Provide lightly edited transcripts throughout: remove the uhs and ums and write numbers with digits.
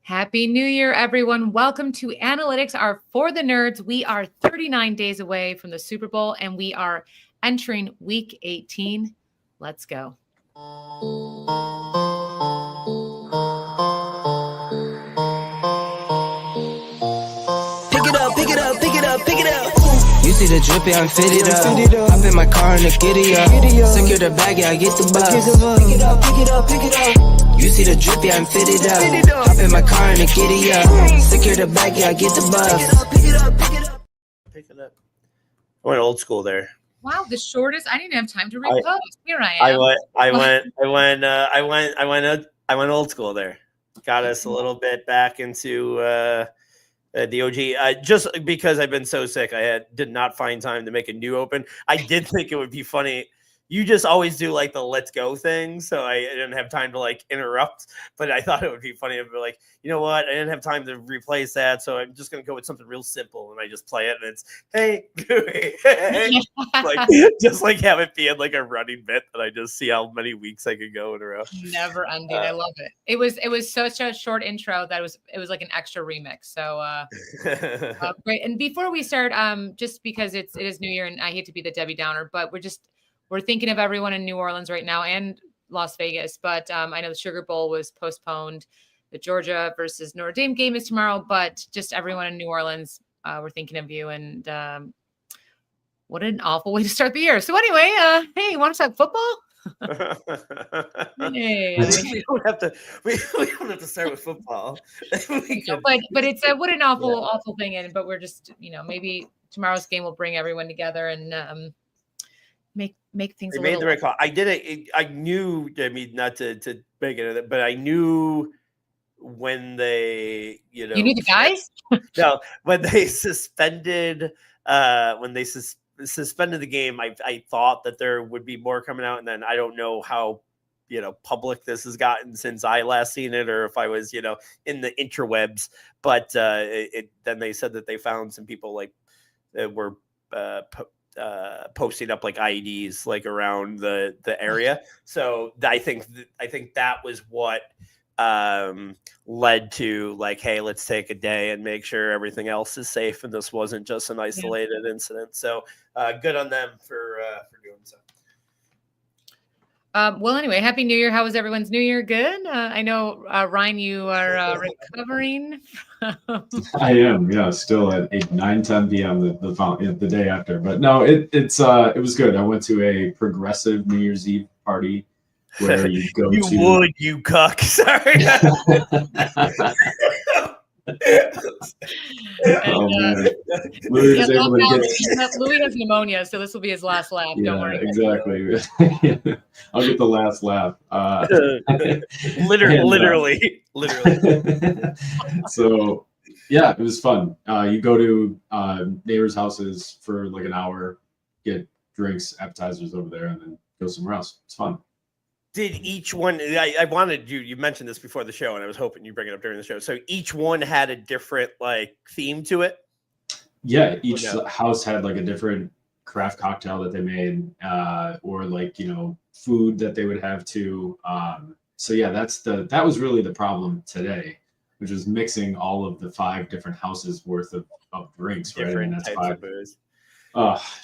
Happy New Year, everyone. Welcome to Analytics are for the Nerds. We are 39 days away from the Super Bowl, and we are entering Week 18. Let's go. Pick it up, pick it up, pick it up, pick it up. You see the drippy, I'm fitted up. Hop in my car and the giddy up. Secure the bag, yeah, I get the bus. Pick it up, pick it up, pick it up. You see the drippy, I'm fitted up. Hop in my car and the giddy up. Secure the bag, yeah, I get the bus. Pick it up, pick it up. Pick it up. I went old school there. Wow, the shortest. I didn't have time to repost. Here I I am. went old school there. Got us a little bit back into the OG. Just because I've been so sick, did not find time to make a new open. I did think it would be funny. You just always do like the let's go thing, so I didn't have time to like interrupt. But I thought it would be funny to be like, you know what? I didn't have time to replace that, so I'm just gonna go with something real simple, and I just play it, and it's hey, like just like have it being like a running bit that I just see how many weeks I could go in a row. Never ending. I love it. It was such a short intro that it was like an extra remix. So great. And before we start, just because it is New Year, and I hate to be the Debbie Downer, but we're thinking of everyone in New Orleans right now and Las Vegas. But I know the Sugar Bowl was postponed. The Georgia versus Notre Dame game is tomorrow. But just everyone in New Orleans, we're thinking of you. And what an awful way to start the year. So anyway, hey, you want to talk football? Hey. We don't have to start with football. But it's what an awful thing. But we're just, maybe tomorrow's game will bring everyone together and make things. They made the right call. I did it. I knew. I mean, not to make it, but I knew when they, You knew the guys. No, when they suspended. Suspended the game, I thought that there would be more coming out, and then I don't know how public this has gotten since I last seen it, or if I was in the interwebs. But then they said that they found some people like that were posting up like IEDs like around the area. So I think that was what led to like, hey, let's take a day and make sure everything else is safe, and this wasn't just an isolated incident. So good on them for doing so. Well, anyway, Happy New Year. How was everyone's New Year? Good. I know, Ryan, you are recovering. I am, yeah, still at 9:10 p.m. the day after. But no, it was good. I went to a progressive New Year's Eve party where you go you to. Would you cuck? Sorry. Louis was able to get. Louis has pneumonia, so this will be his last laugh. Don't worry. Exactly. I'll get the last laugh. Literally. So, yeah, it was fun. You go to neighbors' houses for like an hour, get drinks, appetizers over there, and then go somewhere else. It's fun. Did each one? I wanted you mentioned this before the show, and I was hoping you bring it up during the show. So each one had a different like theme to it. Yeah, each house had like a different craft cocktail that they made, or like food that they would have too. So yeah, that was really the problem today, which was mixing all of the 5 different houses worth of drinks. Right, and that's types of booze.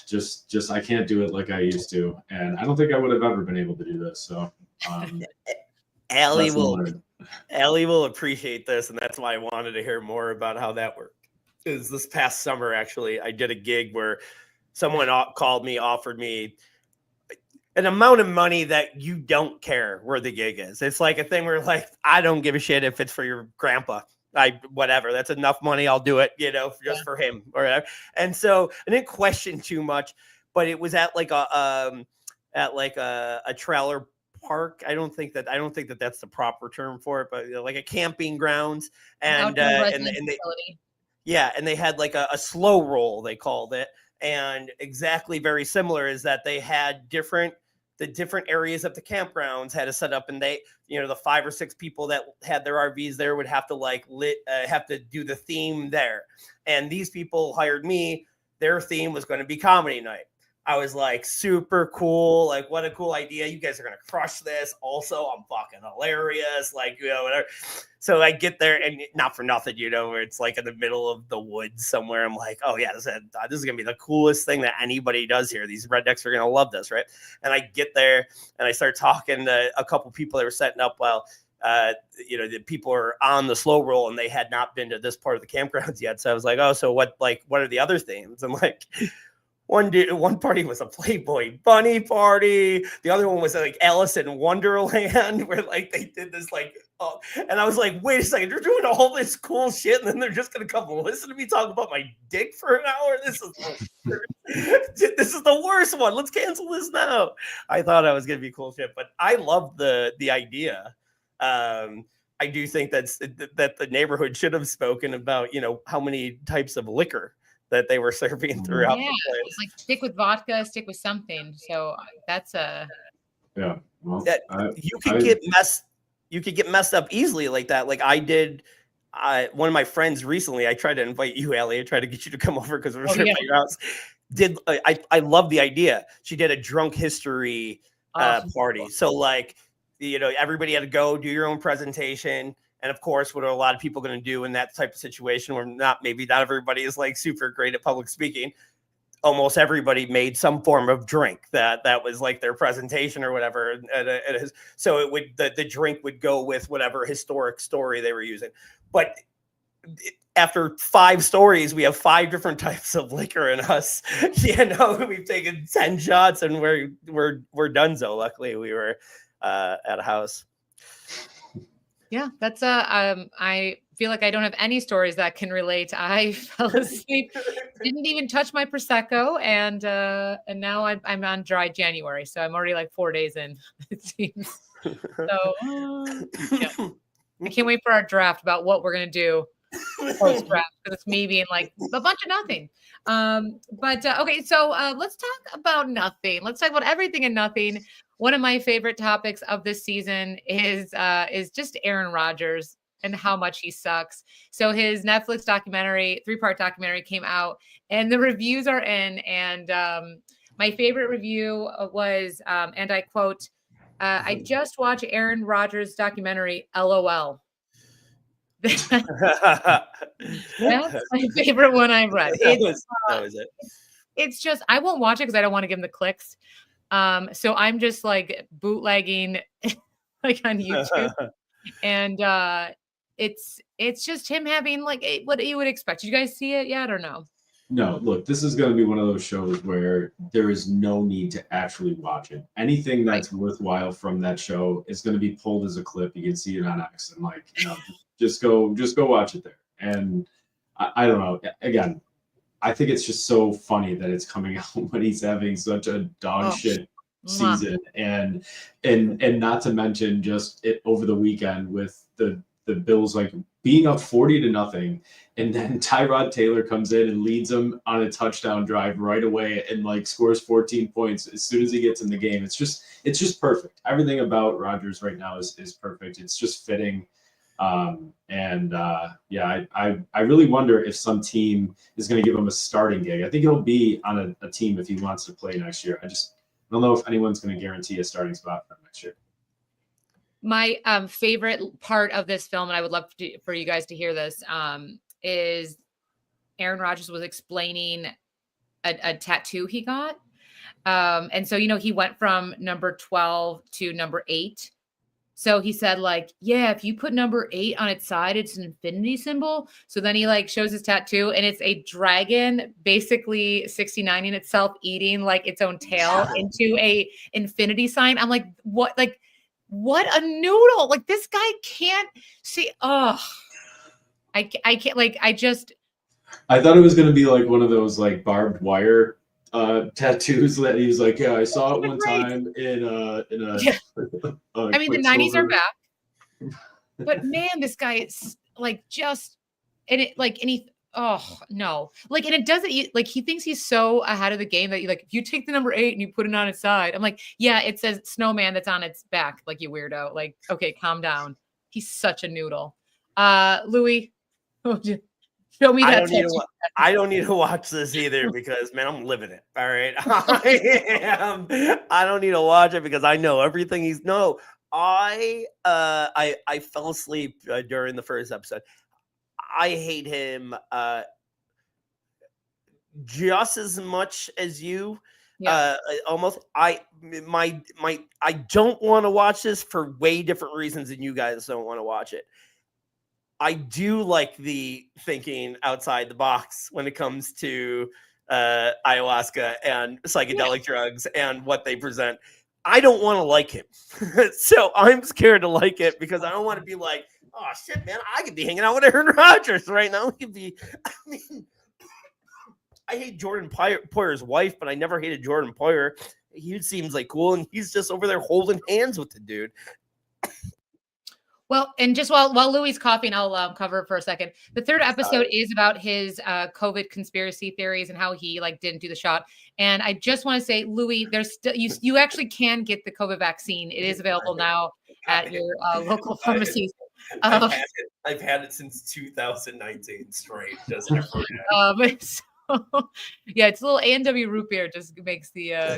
Just I can't do it like I used to, and I don't think I would have ever been able to do this. So, Allie will appreciate this, and that's why I wanted to hear more about how that worked. Because this past summer, actually, I did a gig where someone called me, offered me an amount of money that you don't care where the gig is. It's like a thing where like I don't give a shit if it's for your grandpa. Whatever, that's enough money. I'll do it, just for him or whatever. And so I didn't question too much, but it was at like a trailer park. I don't think that that's the proper term for it, but like a camping grounds. And they had like a slow roll, they called it. And exactly very similar is that they had the different areas of the campgrounds had to set up, and they, the 5 or 6 people that had their RVs there would have to have to do the theme there. And these people hired me. Their theme was going to be comedy night. I was like, super cool. Like, what a cool idea. You guys are going to crush this. Also, I'm fucking hilarious. Like, whatever. So I get there, and not for nothing, where it's like in the middle of the woods somewhere. I'm like, oh, yeah, this is going to be the coolest thing that anybody does here. These rednecks are going to love this, right? And I get there, and I start talking to a couple people that were setting up while the people are on the slow roll, and they had not been to this part of the campgrounds yet. So I was like, oh, so what are the other themes? And like, one party was a Playboy Bunny party. The other one was like Alice in Wonderland, where like they did this like, and I was like, wait a second, they're doing all this cool shit, and then they're just gonna come listen to me talk about my dick for an hour. This is the worst one. Let's cancel this now. I thought I was gonna be cool shit, but I love the idea. I do think that the neighborhood should have spoken about how many types of liquor that they were serving throughout the place. Like stick with vodka, stick with something. So that's well, you could get messed up easily like that. Like I did. One of my friends recently, I tried to invite you, Allie. I tried to get you to come over because we were at your house. I love the idea. She did a drunk history party. So like, everybody had to go do your own presentation. And of course, what are a lot of people going to do in that type of situation where maybe not everybody is like super great at public speaking? Almost everybody made some form of drink that was like their presentation or whatever. So the drink would go with whatever historic story they were using. But after 5 stories, we have 5 different types of liquor in us. We've taken 10 shots and we're donezo. Luckily, we were at a house. Yeah, that's I feel like I don't have any stories that can relate. I fell asleep, didn't even touch my Prosecco, and now I'm on dry January, so I'm already like 4 days in, it seems. So yeah. I can't wait for our draft about what we're gonna do post draft, because it's me being like a bunch of nothing. Okay, so let's talk about nothing. Let's talk about everything and nothing. One of my favorite topics of this season is just Aaron Rodgers and how much he sucks. So his Netflix documentary, 3-part documentary, came out, and the reviews are in. And my favorite review was, and I quote, "I just watched Aaron Rodgers documentary. LOL." That's my favorite one I've read. That was it. It's just, I won't watch it because I don't want to give him the clicks. So I'm just like bootlegging like on YouTube, and it's just him having like what you would expect. Did you guys see it yet or no? No, look, this is going to be one of those shows where there is no need to actually watch it. Anything that's worthwhile from that show is going to be pulled as a clip. You can see it on X, and like, just go watch it there. And I don't know. Again, I think it's just so funny that it's coming out when he's having such a dog shit season, and not to mention just it over the weekend with the Bills like being up 40-0, and then Tyrod Taylor comes in and leads them on a touchdown drive right away and like scores 14 points as soon as he gets in the game. It's just perfect. Everything about Rodgers right now is perfect. It's just fitting. I really wonder if some team is going to give him a starting gig. I think he'll be on a team if he wants to play next year. I don't know if anyone's going to guarantee a starting spot for him next year. My favorite part of this film, and I would love for you guys to hear this, is Aaron Rodgers was explaining a tattoo he got. And so, he went from number 12 to number 8. So he said, like, yeah, if you put number 8 on its side, it's an infinity symbol. So then he like shows his tattoo, and it's a dragon basically 69ing itself, eating like its own tail into a infinity sign. I'm like, what? Like, what a noodle. Like, this guy can't see. Oh, I can't, like, I thought it was going to be like one of those like barbed wire tattoos that he was like, yeah, I saw it one time in a I mean, the 90s are back, but man, this guy is like just, and he, oh no, like, and it doesn't, like, he thinks he's so ahead of the game that you like, if you take the number 8 and you put it on its side, I'm like, yeah, it says snowman that's on its back, like, you weirdo. Like, okay, calm down. He's such a noodle. Louis, Show me I that. I don't need to watch this either because man, I'm living it. All right. I don't need to watch it because I know everything he's no. I fell asleep during the first episode. I hate him just as much as you. Yeah. Almost I don't want to watch this for way different reasons than you guys don't want to watch it. I do like the thinking outside the box when it comes to ayahuasca and psychedelic drugs and what they present. I don't want to like him. So I'm scared to like it because I don't want to be like, oh shit, man, I could be hanging out with Aaron Rodgers right now. He could be, I mean, I hate Jordan Poyer's wife, but I never hated Jordan Poyer. He seems like cool, and he's just over there holding hands with the dude. Well, and just while Louie's coughing, I'll cover for a second. The third episode is about his COVID conspiracy theories and how he didn't do the shot. And I just want to say, Louie, there's still you actually can get the COVID vaccine. It is available now at your local pharmacies. I've had it since 2019 straight. Just yeah, it's a little A&W root beer just makes the you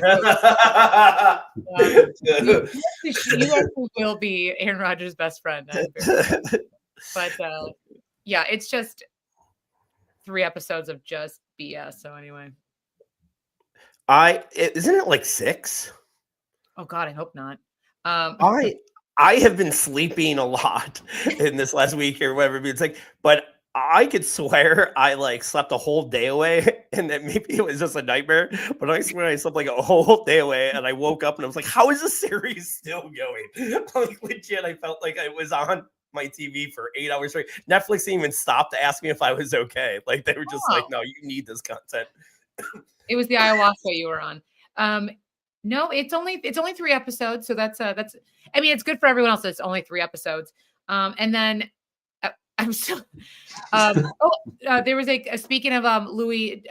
actually will be Aaron Rodgers' best friend. But yeah, it's just 3 episodes of just BS. So anyway. Isn't it like 6? Oh God, I hope not. I have been sleeping a lot in this last week or whatever. It's like, but I could swear I slept a whole day away and that maybe it was just a nightmare, but I swear I slept a whole day away and I woke up and I was like, how is this series still going? Legit, I felt like I was on my TV for 8 hours straight. Netflix even stopped to ask me if I was okay. They were just like, no, you need this content. It was the ayahuasca you were on. No, it's only 3 episodes. So that's I mean, it's good for everyone else. It's only 3 episodes. And then I'm still. There was speaking of Louis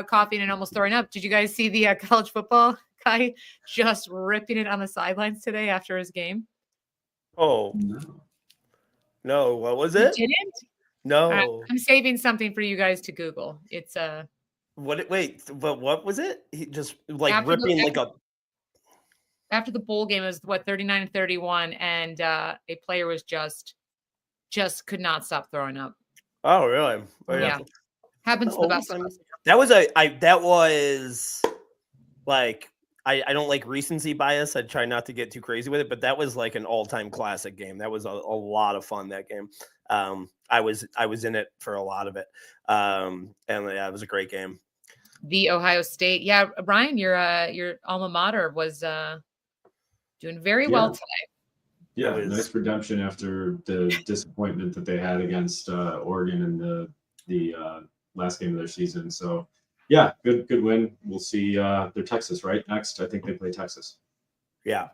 coughing and almost throwing up. Did you guys see the college football guy just ripping it on the sidelines today after his game? Oh no! What was it? You didn't? No. I'm saving something for you guys to Google. It's What? Wait, but what was it? He just ripping after the bowl game. It was 39-31, and a player was just could not stop throwing up. Oh, really? Oh, yeah. Happens to the best of us. That was I don't like recency bias. I try not to get too crazy with it, but that was an all-time classic game. That was a lot of fun, that game. I was in it for a lot of it. And yeah, it was a great game. The Ohio State. Yeah, Brian, your alma mater was doing very well today. Yeah, nice redemption after the disappointment that they had against Oregon in the last game of their season. So, yeah, good win. We'll see. They're Texas, right? Next, I think they play Texas. Yeah.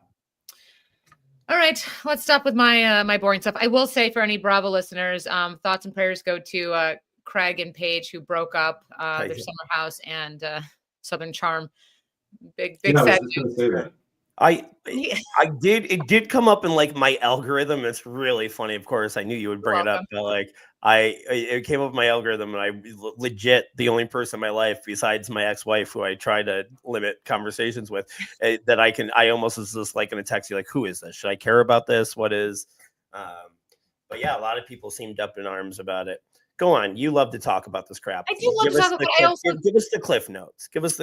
All right, let's stop with my my boring stuff. I will say for any Bravo listeners, thoughts and prayers go to Craig and Paige, who broke up their summer house and Southern Charm. Big sad news. It did come up in my algorithm. It's really funny. Of course, I knew you would bring it up, but it came up in my algorithm, and I legit the only person in my life besides my ex-wife who I try to limit conversations with that I almost was just going to text you who is this? Should I care about this? What is? But yeah, a lot of people seemed up in arms about it. Go on. You love to talk about this crap. I do love to talk about it. Give us the cliff notes. Give us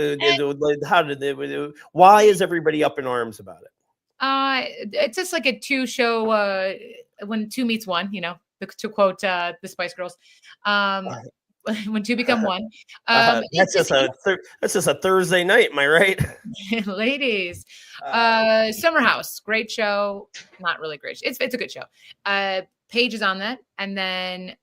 why is everybody up in arms about it? It's just like a 2-show when 2 meets 1, to quote the Spice Girls. When 2 become 1. That's just a Thursday night, am I right? Ladies. Summer House, great show. Not really great. It's a good show. Paige is on that, and then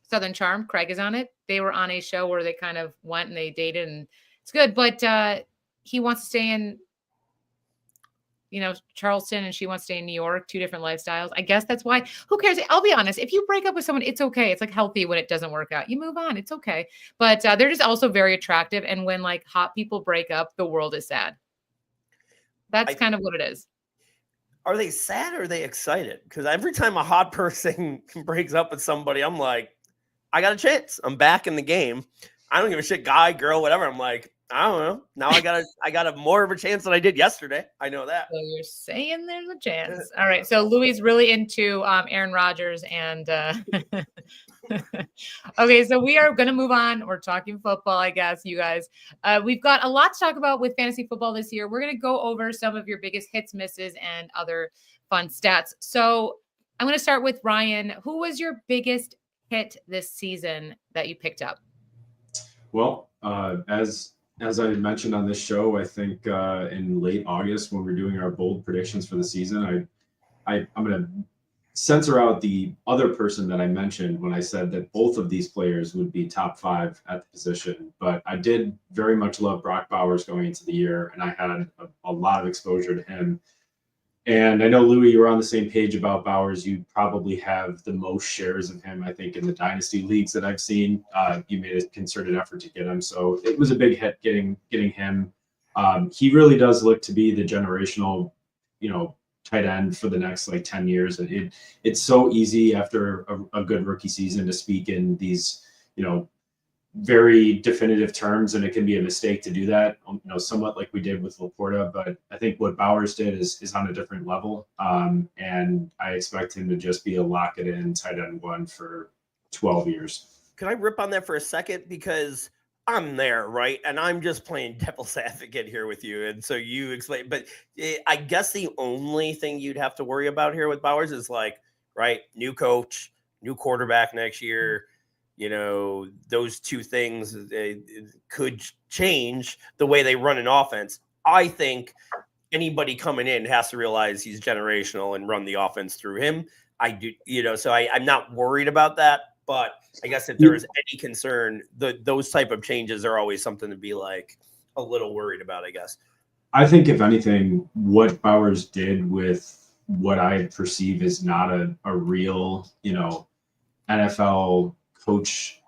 Southern Charm, Craig is on it. They were on a show where they kind of went and they dated, and it's good. But he wants to stay in, Charleston, and she wants to stay in New York. 2 different lifestyles. I guess that's why. Who cares? I'll be honest. If you break up with someone, it's okay. It's healthy when it doesn't work out. You move on. It's okay. But they're just also very attractive. And when hot people break up, the world is sad. That's kind of what it is. are they sad or are they excited? Because every time a hot person breaks up with somebody, I'm like, I got a chance. I'm back in the game. I don't give a shit, guy, girl, whatever. I'm like, I don't know. Now I got a more of a chance than I did yesterday. I know that. So you're saying there's a chance. All right. So Louis really into Aaron Rodgers and okay, so we are going to move on. We're talking football, I guess, you guys. We've got a lot to talk about with fantasy football this year. We're going to go over some of your biggest hits, misses, and other fun stats. So I'm going to start with Ryan. Who was your biggest hit this season that you picked up? Well, as I mentioned on this show, I think in late August when we're doing our bold predictions for the season, I'm going to censor out the other person that I mentioned when I said that both of these players would be top 5 at the position. But I did very much love Brock Bowers going into the year, and I had a lot of exposure to him. And I know, Louis, you were on the same page about Bowers. You probably have the most shares of him, I think, in the dynasty leagues that I've seen. You made a concerted effort to get him. So it was a big hit getting him. He really does look to be the generational, tight end for the next 10 years. And it's so easy after a good rookie season to speak in these, very definitive terms, and it can be a mistake to do that, somewhat like we did with Laporta. But I think what Bowers did is on a different level. And I expect him to just be a lock it in tight end 1 for 12 years. Can I rip on that for a second? Because I'm there, right? And I'm just playing devil's advocate here with you. And so you explain, but I guess the only thing you'd have to worry about here with Bowers is new coach, new quarterback next year. Those two things could change the way they run an offense. I think anybody coming in has to realize he's generational and run the offense through him. I do, so I'm not worried about that. But I guess if there is any concern, those type of changes are always something to be a little worried about, I guess. I think if anything, what Bowers did with what I perceive is not a real, NFL coach,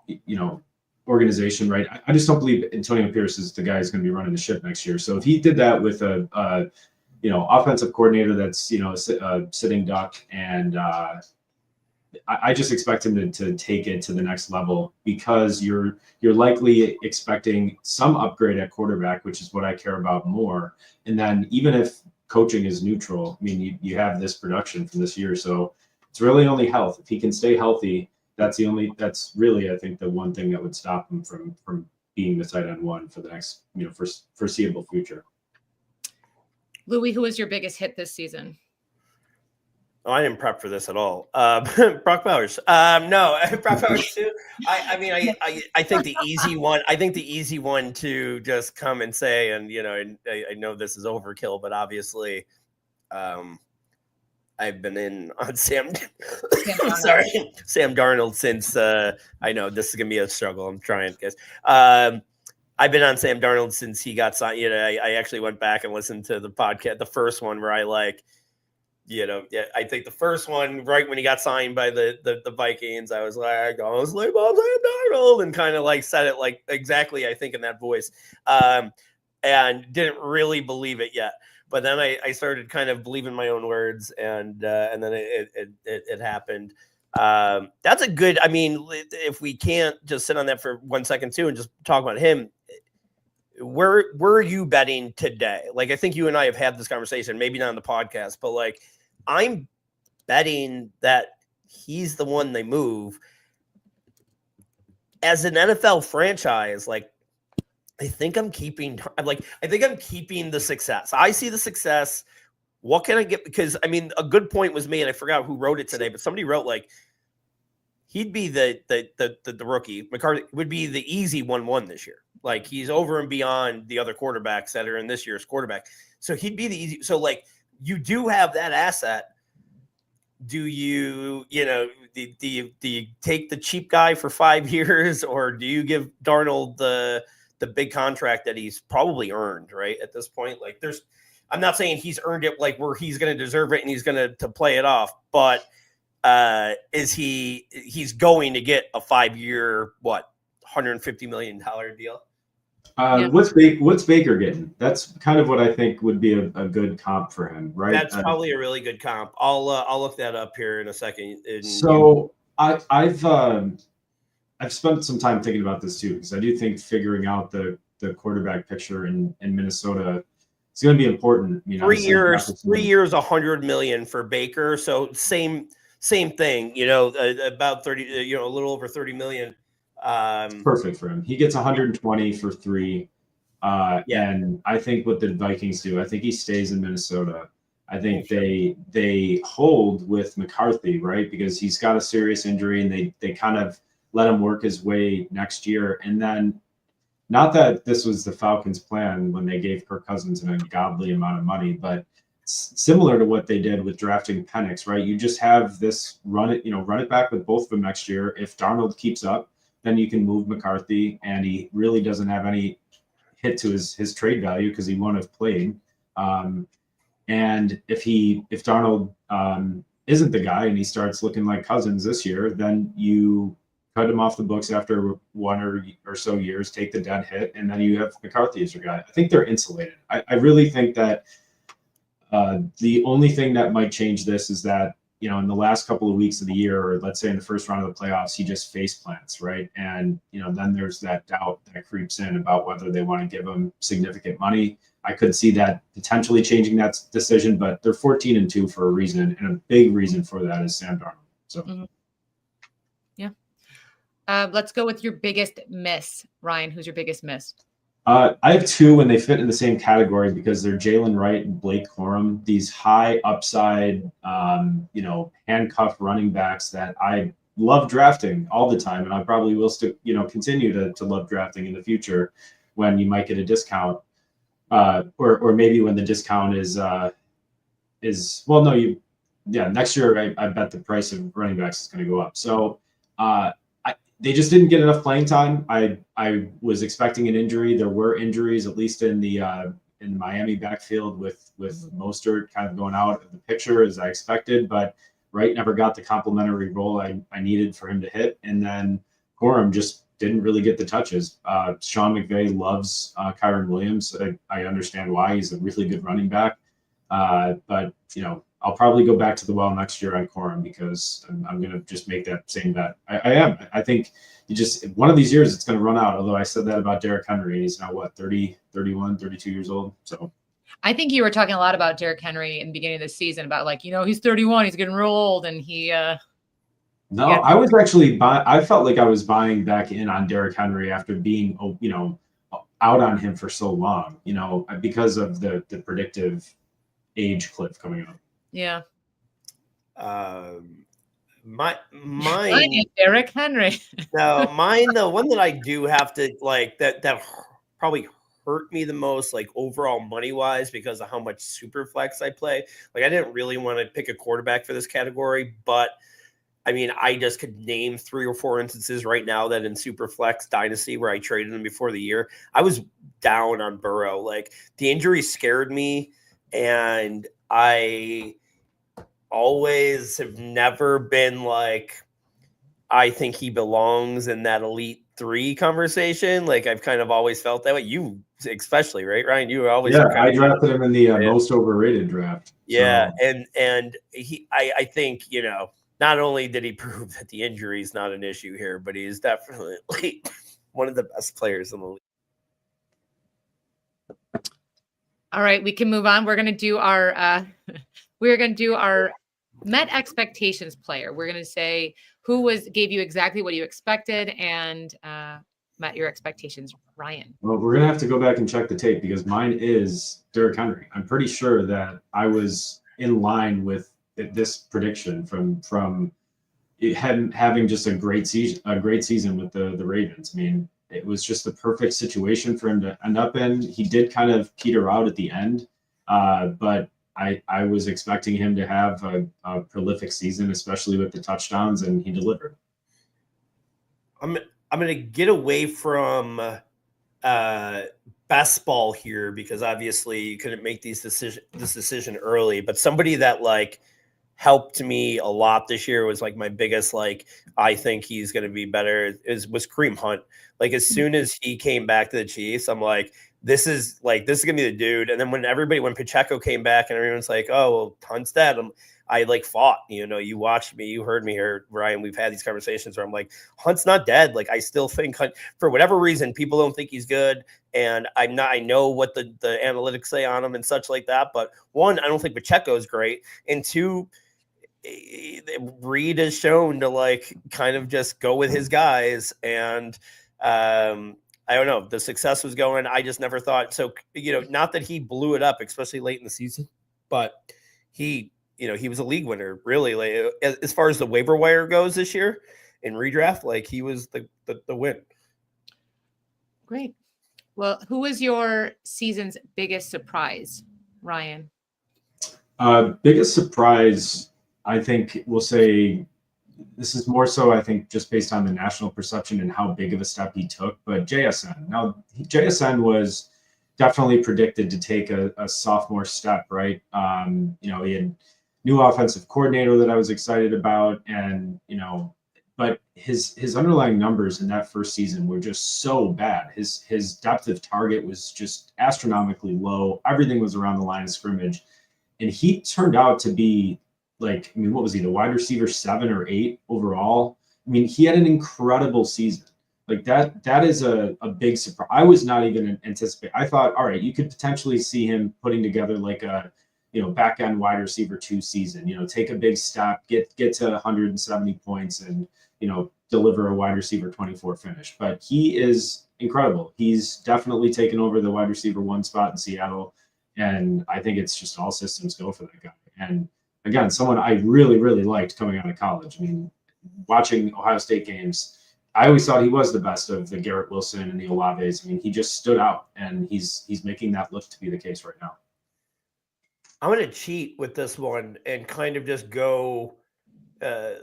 organization, right? I just don't believe Antonio Pierce is the guy who's going to be running the ship next year. So if he did that with a offensive coordinator that's, a sitting duck, and I just expect him to take it to the next level, because you're likely expecting some upgrade at quarterback, which is what I care about more. And then even if coaching is neutral, I mean, you have this production from this year, so it's really only health. If he can stay healthy, that's really, I think, the one thing that would stop him from being the tight end 1 for the next, foreseeable future. Louis, who was your biggest hit this season? Oh, I didn't prep for this at all. Brock Bowers. No, Brock Bowers too. I think the easy one. I think the easy one to just come and say, and I know this is overkill, but obviously, I've been in on Sam Darnold since I know this is gonna be a struggle. I'm trying, guys. I've been on Sam Darnold since he got signed. I actually went back and listened to the podcast, the first one where I think the first one, right when he got signed by the Vikings, I was like, I'm Sam Darnold, and kind of said it exactly, I think, in that voice, and didn't really believe it yet. But then I started kind of believing my own words, and then it happened. That's a good. I mean, if we can't just sit on that for 1 second too, and just talk about him, where are you betting today? I think you and I have had this conversation, maybe not on the podcast, but I'm betting that he's the one they move as an NFL franchise. I think I'm keeping the success. I see the success. What can I get? Because a good point was made, and I forgot who wrote it today, but somebody wrote he'd be the rookie. McCarthy would be the easy 1-1 this year. He's over and beyond the other quarterbacks that are in this year's quarterback. So he'd be the easy. So you do have that asset. Do you do you take the cheap guy for 5 years, or do you give Darnold the big contract that he's probably earned right at this point? I'm not saying he's earned it where he's going to deserve it and he's going to play it off, but he's going to get a 5-year, $150 million deal? What's Baker getting? That's kind of what I think would be a good comp for him, right? That's probably a really good comp. I'll look that up here in a second. So I've spent some time thinking about this too, because I do think figuring out the quarterback picture in Minnesota is going to be important. 3 years, 100 million for Baker. So same thing. About 30. A little over 30 million. Perfect for him. He gets 120 for 3. And I think what the Vikings do, I think he stays in Minnesota. I think they hold with McCarthy, right? Because he's got a serious injury, and they kind of let him work his way next year. And then, not that this was the Falcons' plan when they gave Kirk Cousins an ungodly amount of money, but similar to what they did with drafting Penix, right? You just have this run it back with both of them next year. If Darnold keeps up, then you can move McCarthy, and he really doesn't have any hit to his trade value because he won't have played. And if Darnold isn't the guy and he starts looking like Cousins this year, then you cut him off the books after 1 or so years, take the dead hit, and then you have McCarthy as your guy. I think they're insulated. I really think that the only thing that might change this is that, in the last couple of weeks of the year, or let's say in the first round of the playoffs, he just face plants, right? And, then there's that doubt that creeps in about whether they want to give him significant money. I could see that potentially changing that decision, but they're 14-2 for a reason. And a big reason for that is Sam Darnold. So, yeah. Let's go with your biggest miss, Ryan. Who's your biggest miss? I have 2, and they fit in the same category because they're Jalen Wright and Blake Corum, these high upside, handcuff running backs that I love drafting all the time. And I probably will still, continue to love drafting in the future when you might get a discount, or maybe when the discount next year, I bet the price of running backs is going to go up. So, they just didn't get enough playing time. I was expecting an injury. There were injuries, at least in the Miami backfield, with Mostert kind of going out of the picture as I expected. But Wright never got the complimentary role I needed for him to hit, and then Corum just didn't really get the touches. Sean McVay loves Kyren Williams. I understand why. He's a really good running back. But I'll probably go back to the well next year on Corum because I'm going to just make that same bet. I am. I think one of these years it's going to run out. Although I said that about Derrick Henry. He's now 30, 31, 32 years old. So I think you were talking a lot about Derrick Henry in the beginning of the season about he's 31, he's getting real old, and he. No, I was actually I felt like I was buying back in on Derrick Henry after being out on him for so long. Because of the predictive age cliff coming up. Yeah. Mine Derrick Henry. No, mine, the one that I do have to that probably hurt me the most, overall money wise, because of how much super flex I play. I didn't really want to pick a quarterback for this category, but I mean, I just could name 3 or 4 instances right now that in super flex dynasty where I traded him before the year, I was down on Burrow. The injury scared me, and I always have never been I think he belongs in that elite 3 conversation. I've kind of always felt that way. You especially, right, Ryan? You were always I drafted him in the most overrated draft. Yeah, so. And I think not only did he prove that the injury is not an issue here, but he is definitely one of the best players in the league. All right, we can move on. We're going to do our met expectations player. We're going to say who gave you exactly what you expected and met your expectations. Ryan. Well, we're going to have to go back and check the tape because mine is Derrick Henry. I'm pretty sure that I was in line with this prediction from having just a great season with the Ravens. I mean, it was just the perfect situation for him to end up in. He did kind of peter out at the end, but I was expecting him to have a prolific season, especially with the touchdowns, and he delivered. I'm going to get away from best ball here because obviously you couldn't make this decision early, but somebody that helped me a lot this year, was like my biggest, like, I think he's going to be better, was Kareem Hunt. Like, as soon as he came back to the Chiefs, I'm like, this is going to be the dude. And then when Pacheco came back and everyone's like, oh, well, Hunt's dead, I like fought, you watched me, you heard me here, Ryan. We've had these conversations where I'm like, Hunt's not dead. Like, I still think Hunt, for whatever reason, people don't think he's good. And I know what the analytics say on him and such like that. But one, I don't think Pacheco is great. And two, Reed has shown to like kind of just go with his guys. And I don't know, the success was going. I just never thought so, not that he blew it up, especially late in the season, but he was a league winner, really. Like, as far as the waiver wire goes this year in redraft, like, he was the win. Great. Well, who was your season's biggest surprise, Ryan? Biggest surprise, I think we'll say this is more so, I think, just based on the national perception and how big of a step he took. But JSN. Now, JSN was definitely predicted to take a sophomore step, right? He had new offensive coordinator that I was excited about, and but his underlying numbers in that first season were just so bad. His depth of target was just astronomically low. Everything was around the line of scrimmage, and he turned out to be like, what was he, the wide receiver 7 or 8 overall? He had an incredible season. Like that is a big surprise. I was not even anticipating. I thought, all right, you could potentially see him putting together like a back end wide receiver 2 season, take a big step, get to 170 points and, deliver a wide receiver 24 finish. But he is incredible. He's definitely taken over the wide receiver 1 spot in Seattle. And I think it's just all systems go for that guy. And again, someone I really, really liked coming out of college. Watching Ohio State games, I always thought he was the best of the Garrett Wilson and the Olaves. He just stood out, and he's making that look to be the case right now. I'm going to cheat with this one and kind of just go the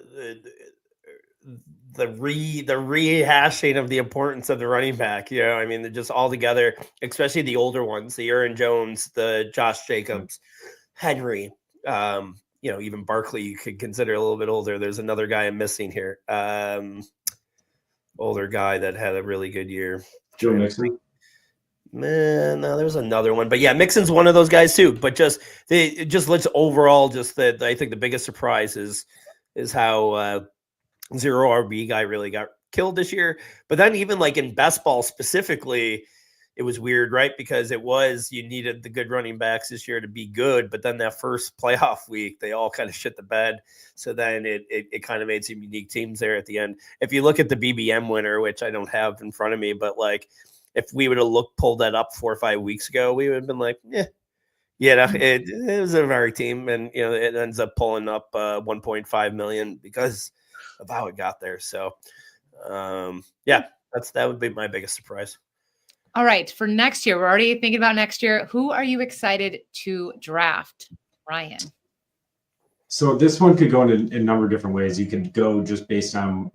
rehashing of the importance of the running back. Just all together, especially the older ones, the Aaron Jones, the Josh Jacobs, Henry, even Barkley, you could consider a little bit older. There's another guy I'm missing here. Older guy that had a really good year. Joe Mixon. Man, no, there's another one, but yeah, Mixon's one of those guys too. But let's overall, that I think the biggest surprise is how zero RB guy really got killed this year. But then even like in best ball specifically, it was weird, right? Because you needed the good running backs this year to be good, but then that first playoff week, they all kind of shit the bed. So then it kind of made some unique teams there at the end. If you look at the BBM winner, which I don't have in front of me, but like, if we would have pulled that up 4 or 5 weeks ago, we would have been like, it was a very team, and it ends up pulling up 1.5 million because of how it got there. So, that would be my biggest surprise. All right, for next year, we're already thinking about next year. Who are you excited to draft, Ryan? So this one could go in a number of different ways. You can go just based on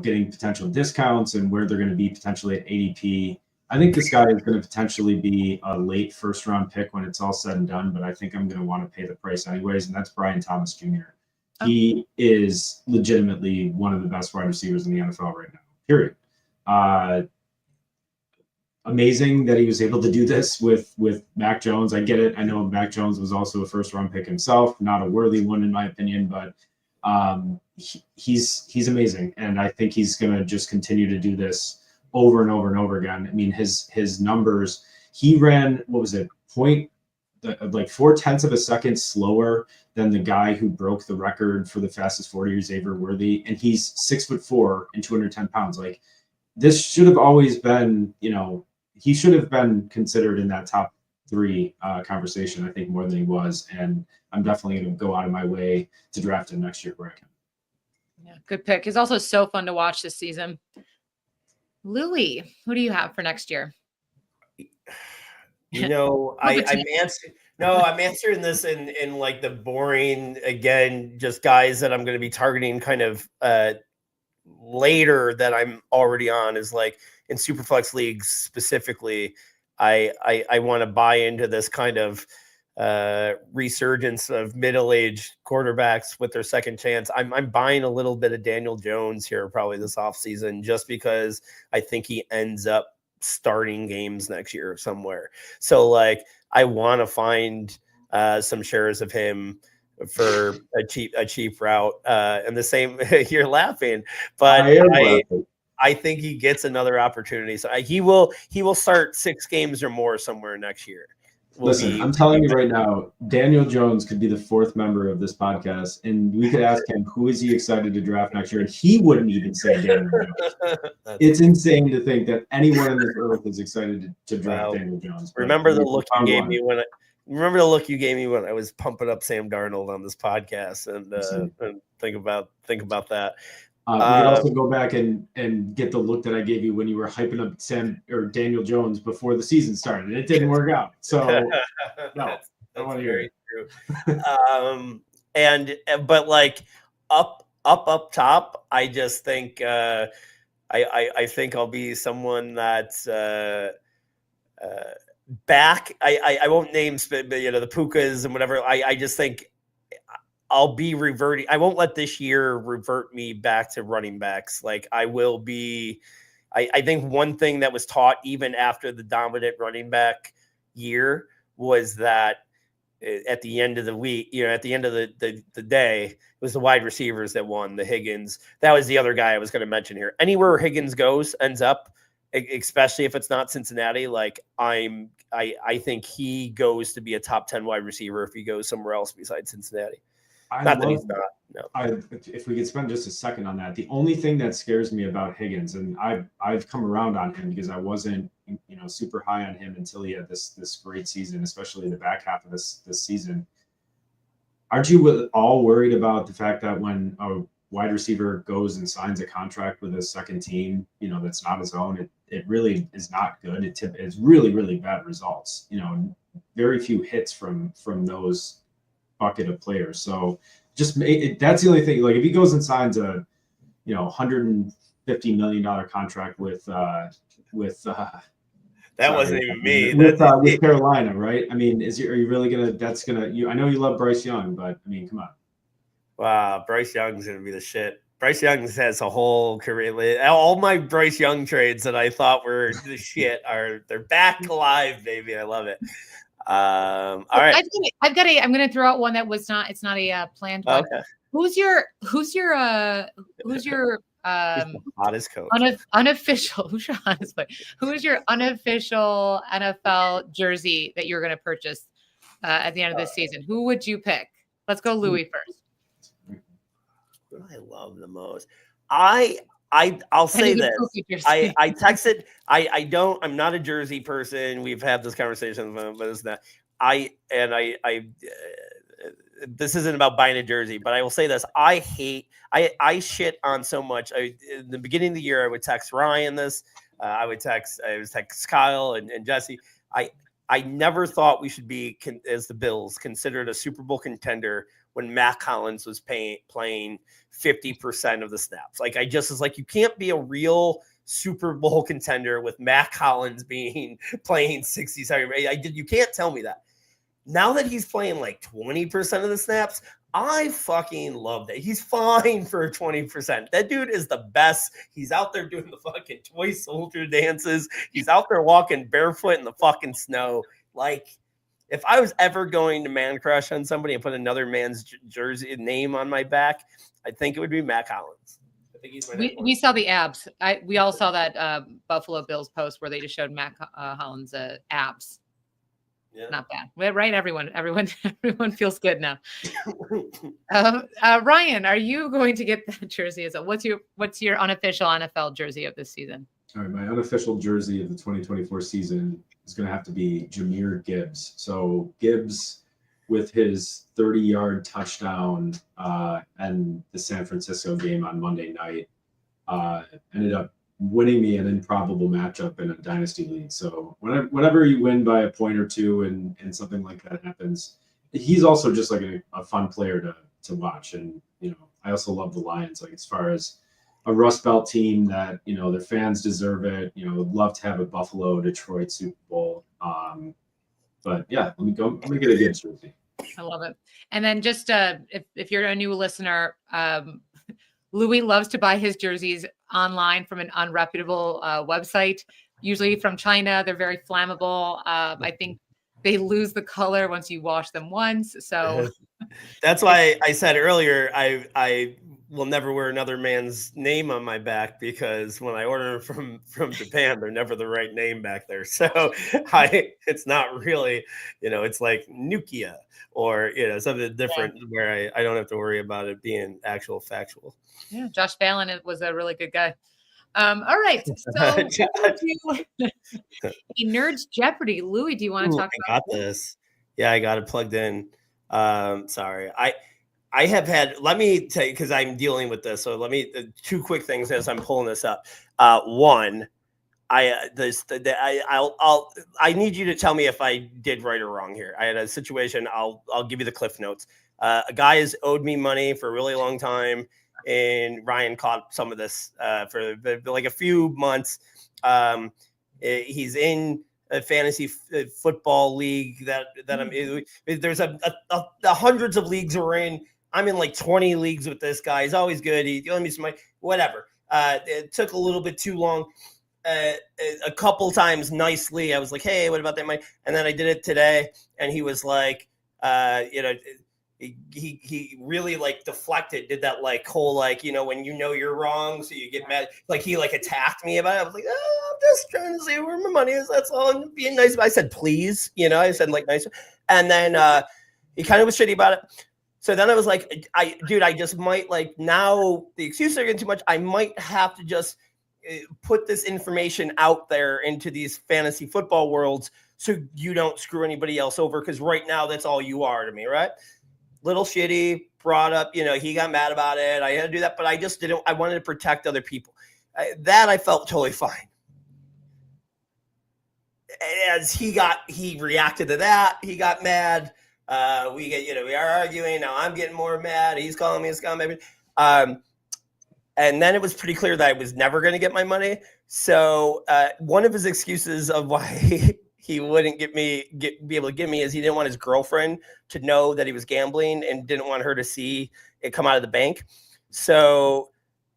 getting potential discounts and where they're going to be potentially at ADP. I think this guy is going to potentially be a late first-round pick when it's all said and done, but I think I'm going to want to pay the price anyways, and that's Brian Thomas Jr. Oh. He is legitimately one of the best wide receivers in the NFL right now, period. Amazing that he was able to do this with Mac Jones. I get it. I know Mac Jones was also a first-round pick himself, not a worthy one in my opinion, but he's amazing, and I think he's going to just continue to do this over and over and over again. His numbers, he ran, what was it, 0.4 of a second slower than the guy who broke the record for the fastest 40, Xavier Worthy, and he's 6'4" and 210 pounds. Like, this should have always been, he should have been considered in that top 3 conversation, I think, more than he was, and I'm definitely going to go out of my way to draft him next year where I can. Yeah, good pick. He's also so fun to watch this season. Louis, who do you have for next year? I'm answering this in like the boring, again, just guys that I'm going to be targeting kind of later that I'm already on, is like in Superflex leagues specifically. I want to buy into this kind of resurgence of middle-aged quarterbacks with their second chance. I'm buying a little bit of Daniel Jones here probably this offseason just because I think he ends up starting games next year somewhere. So like I want to find some shares of him for a cheap route. And the same, you're laughing, but I think he gets another opportunity. So he will start 6 games or more somewhere next year. Listen, I'm telling you right now, Daniel Jones could be the 4th member of this podcast, and we could ask him who is he excited to draft next year, and he wouldn't even say Daniel Jones. It's insane to think that anyone on this earth is excited to draft Daniel Jones. Remember the look you gave me when I was pumping up Sam Darnold on this podcast, and think about that. We could also go back and get the look that I gave you when you were hyping up Sam or Daniel Jones before the season started. It didn't work out. So no, that's very true. But like up top, I just think I think I'll be someone that's back. I won't name the Pukas and whatever. I just think I'll be reverting. I won't let this year revert me back to running backs. Like I will be. I think one thing that was taught even after the dominant running back year was that at the end of the week, at the end of the day, it was the wide receivers that won. The Higgins, that was the other guy I was going to mention here. Anywhere Higgins ends up, especially if it's not Cincinnati. Like I think he goes to be a top 10 wide receiver if he goes somewhere else besides Cincinnati. Not that he's not. No. If we could spend just a second on that, the only thing that scares me about Higgins, and I've come around on him because I wasn't super high on him until he had this great season, especially the back half of this season. Aren't you all worried about the fact that when a wide receiver goes and signs a contract with a second team, that's not his own, it really is not good. It's really, really bad results. Very few hits from those bucket of players. So that's the only thing. Like if he goes and signs a $150 million contract with that wasn't even me with Carolina, right? I mean, are you really gonna? I know you love Bryce Young, but I mean, come on. Wow, Bryce Young's gonna be the shit. Bryce Young has a whole career. All my Bryce Young trades that I thought were the shit they're back alive, baby. I love it. All right. I'm going to throw out one that it's not a planned one. Okay. Who's your hottest coach? Unofficial. Who's your unofficial NFL jersey that you're going to purchase at the end of this season? Who would you pick? Let's go Louis first. What I love the most. I'll say this. I texted. I'm not a jersey person. We've had this conversation, but it's not. This isn't about buying a jersey, but I will say this. I shit on so much. In the beginning of the year, I would text Ryan this. I would text Kyle and Jesse. I never thought we should be, as the Bills, considered a Super Bowl contender when Matt Collins was playing 50% of the snaps. Like I just was like, you can't be a real Super Bowl contender with Matt Collins playing 60-70. You can't tell me that. Now that he's playing like 20% of the snaps, I fucking love that. He's fine for 20%. That dude is the best. He's out there doing the fucking toy soldier dances. He's out there walking barefoot in the fucking snow. Like, if I was ever going to man crush on somebody and put another man's jersey name on my back, I think it would be Matt Collins. I think he's we saw the abs. We all saw that Buffalo Bills post where they just showed Matt Collins' abs. Yeah. Not bad, right? Everyone feels good now. Ryan, are you going to get that jersey? What's your unofficial NFL jersey of this season? All right, my unofficial jersey of the 2024 season is going to have to be Jahmyr Gibbs. So Gibbs, with his 30-yard touchdown and the San Francisco game on Monday night, ended up winning me an improbable matchup in a dynasty league. So whenever you win by a point or two and something like that happens, he's also just like a fun player to watch. And, I also love the Lions, like as far as a Rust Belt team that, their fans deserve it, would love to have a Buffalo, Detroit Super Bowl. But yeah, let me get a Gibbs jersey. I love it. And then just if you're a new listener, Louis loves to buy his jerseys online from an unreputable website, usually from China. They're very flammable. I think they lose the color once you wash them once. So that's why I said earlier, I will never wear another man's name on my back, because when I order from Japan, they're never the right name back there. So it's not really, it's like Nukia or, something different where I don't have to worry about it being actual factual. Yeah. Josh Fallon was a really good guy. All right. So a Nerds Jeopardy. Louis, do you want to talk about this? Yeah, I got it plugged in. Sorry. I have had, let me tell you, because I'm dealing with this. So let me, two quick things as I'm pulling this up. One, I need you to tell me if I did right or wrong here. I had a situation. I'll give you the cliff notes. A guy has owed me money for a really long time, and Ryan caught some of this for like a few months. He's in a fantasy football league that I'm in. There's a hundreds of leagues we're in. I'm in like 20 leagues with this guy. He's always good. He owed me some money, whatever. It took a little bit too long. A couple times nicely, I was like, hey, what about that money? And then I did it today, and he was like, he really like deflected, did that like whole like, when you're wrong, so you get mad. Like he like attacked me about it. I was like, I'm just trying to see where my money is. That's all. I'm being nice. I said, please, I said like nice. And then he kind of was shitty about it. So then I was like, I just might like, now the excuses are getting too much. I might have to just put this information out there into these fantasy football worlds so you don't screw anybody else over. Because right now that's all you are to me, right? Little shitty, brought up, he got mad about it. I had to do that, but I just didn't. I wanted to protect other people. That I felt totally fine. As he reacted to that, he got mad. We are arguing. Now I'm getting more mad. He's calling me a scumbag. And then it was pretty clear that I was never going to get my money. So one of his excuses of why he wouldn't be able to give me is he didn't want his girlfriend to know that he was gambling and didn't want her to see it come out of the bank. So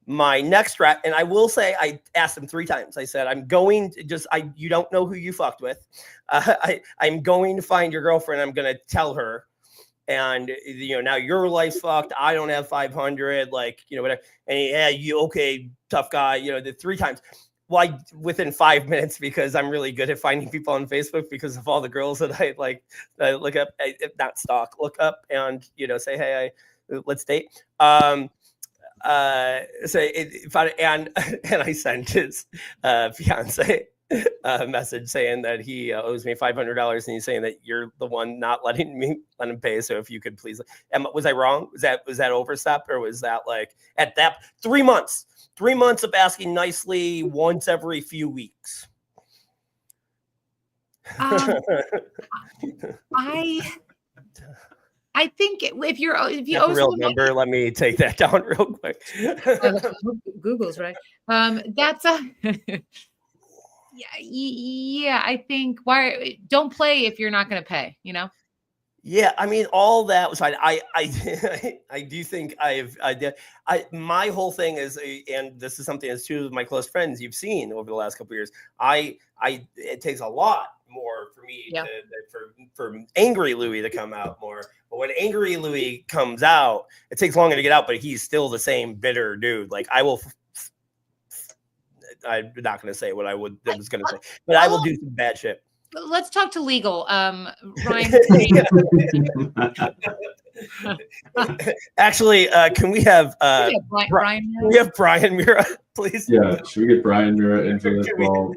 my next draft, and I will say, I asked him 3 times. I said, you don't know who you fucked with. I'm going to find your girlfriend. I'm going to tell her. And, now your life's fucked. I don't have 500, whatever. And you okay, tough guy, the 3 times. Well, within 5 minutes, because I'm really good at finding people on Facebook because of all the girls that I look up, not stalk, look up and, say, hey, let's date. And I sent his fiance a message saying that he owes me $500, and he's saying that you're the one not let him pay. So if you could please, was I wrong? Was that overstep, or was that like at that 3 months? 3 months of asking nicely once every few weeks. I think if you owe real number, let me take that down real quick. Google's right. That's yeah. I think don't play if you're not going to pay. Yeah, I mean, all that was fine. I do think my whole thing is, and this is something that's 2 of my close friends you've seen over the last couple of years. It takes a lot more for me for Angry Louis to come out more. But when Angry Louis comes out, it takes longer to get out, but he's still the same bitter dude. Like I'm not going to say what I was going to say, but I will do some bad shit. Let's talk to legal. Ryan. Actually, can we have Brian? We have Brian Mira, please? Yeah, should we get Brian Mira in for this call?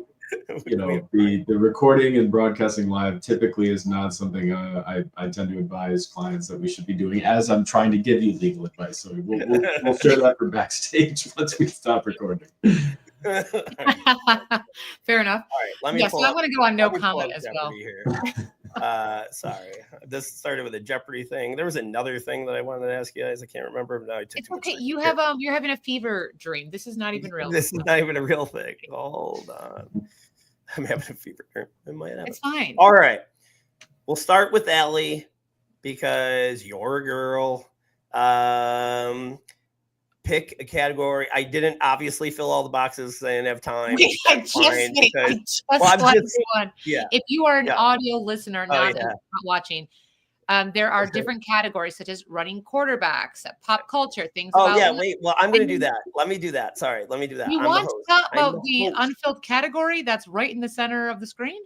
The recording and broadcasting live typically is not something I tend to advise clients that we should be doing, as I'm trying to give you legal advice. So we'll share that for backstage once we stop recording. Fair enough. All right, so I'm going to go on no comment as well. Sorry, this started with a Jeopardy thing. There was another thing that I wanted to ask you guys. I can't remember. No, it's okay. You're having a fever dream. This is not even real. This is not even a real thing. Hold on. I'm having a fever dream. It's fine. All right. We'll start with Allie because you're a girl. Pick a category. I didn't obviously fill all the boxes. I didn't have time. I just one. Yeah. If you are an audio listener, not watching, there are different categories such as running quarterbacks, pop culture, things. Wait. Well, I'm going to do that. Let me do that. Sorry. Let me do that. You want to talk about the unfilled category that's right in the center of the screen?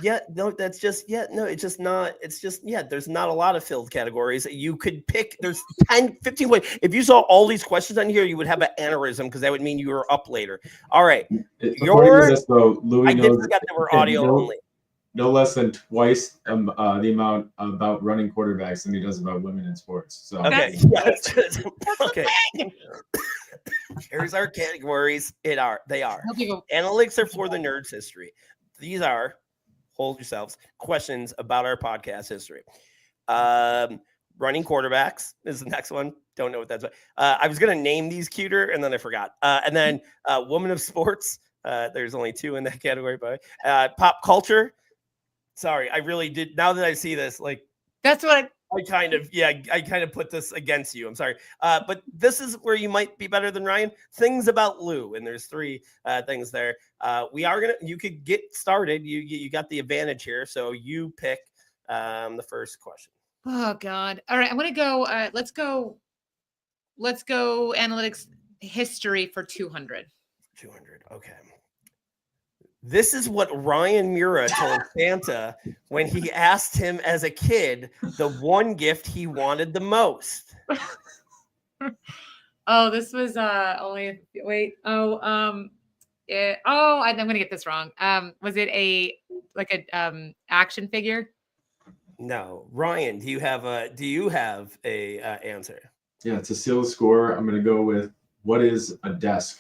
Yeah, no, that's just, it's just not, there's not a lot of filled categories. You could pick, there's 10, 15 ways. If you saw all these questions on here, you would have an aneurysm because that would mean you were up later. All right. Louis knows forgot that we're audio only. No less than twice the amount about running quarterbacks than he does about women in sports. So okay. Okay. Here's our categories. They are. Analytics are for the nerds history. These are, hold yourselves, questions about our podcast history. Running quarterbacks is the next one. Don't know what that's about. I was going to name these cuter, and then I forgot. And then woman of sports. There's only 2 in that category, by pop culture. Sorry, I really did. Now that I see this, like, that's what I kind of put this against you. I'm sorry. But this is where you might be better than Ryan. Things about Lou. And there's 3 things there. You could get started. You got the advantage here. So you pick the first question. Oh God. All right. I'm going to go. Let's go analytics history for 200. 200. Okay. This is what Ryan Mura told Santa when he asked him as a kid the one gift he wanted the most. Oh, this was only wait. I'm gonna get this wrong. Was it a action figure? No, Ryan. Do you have a answer? Yeah, to seal the score, I'm gonna go with what is a desk.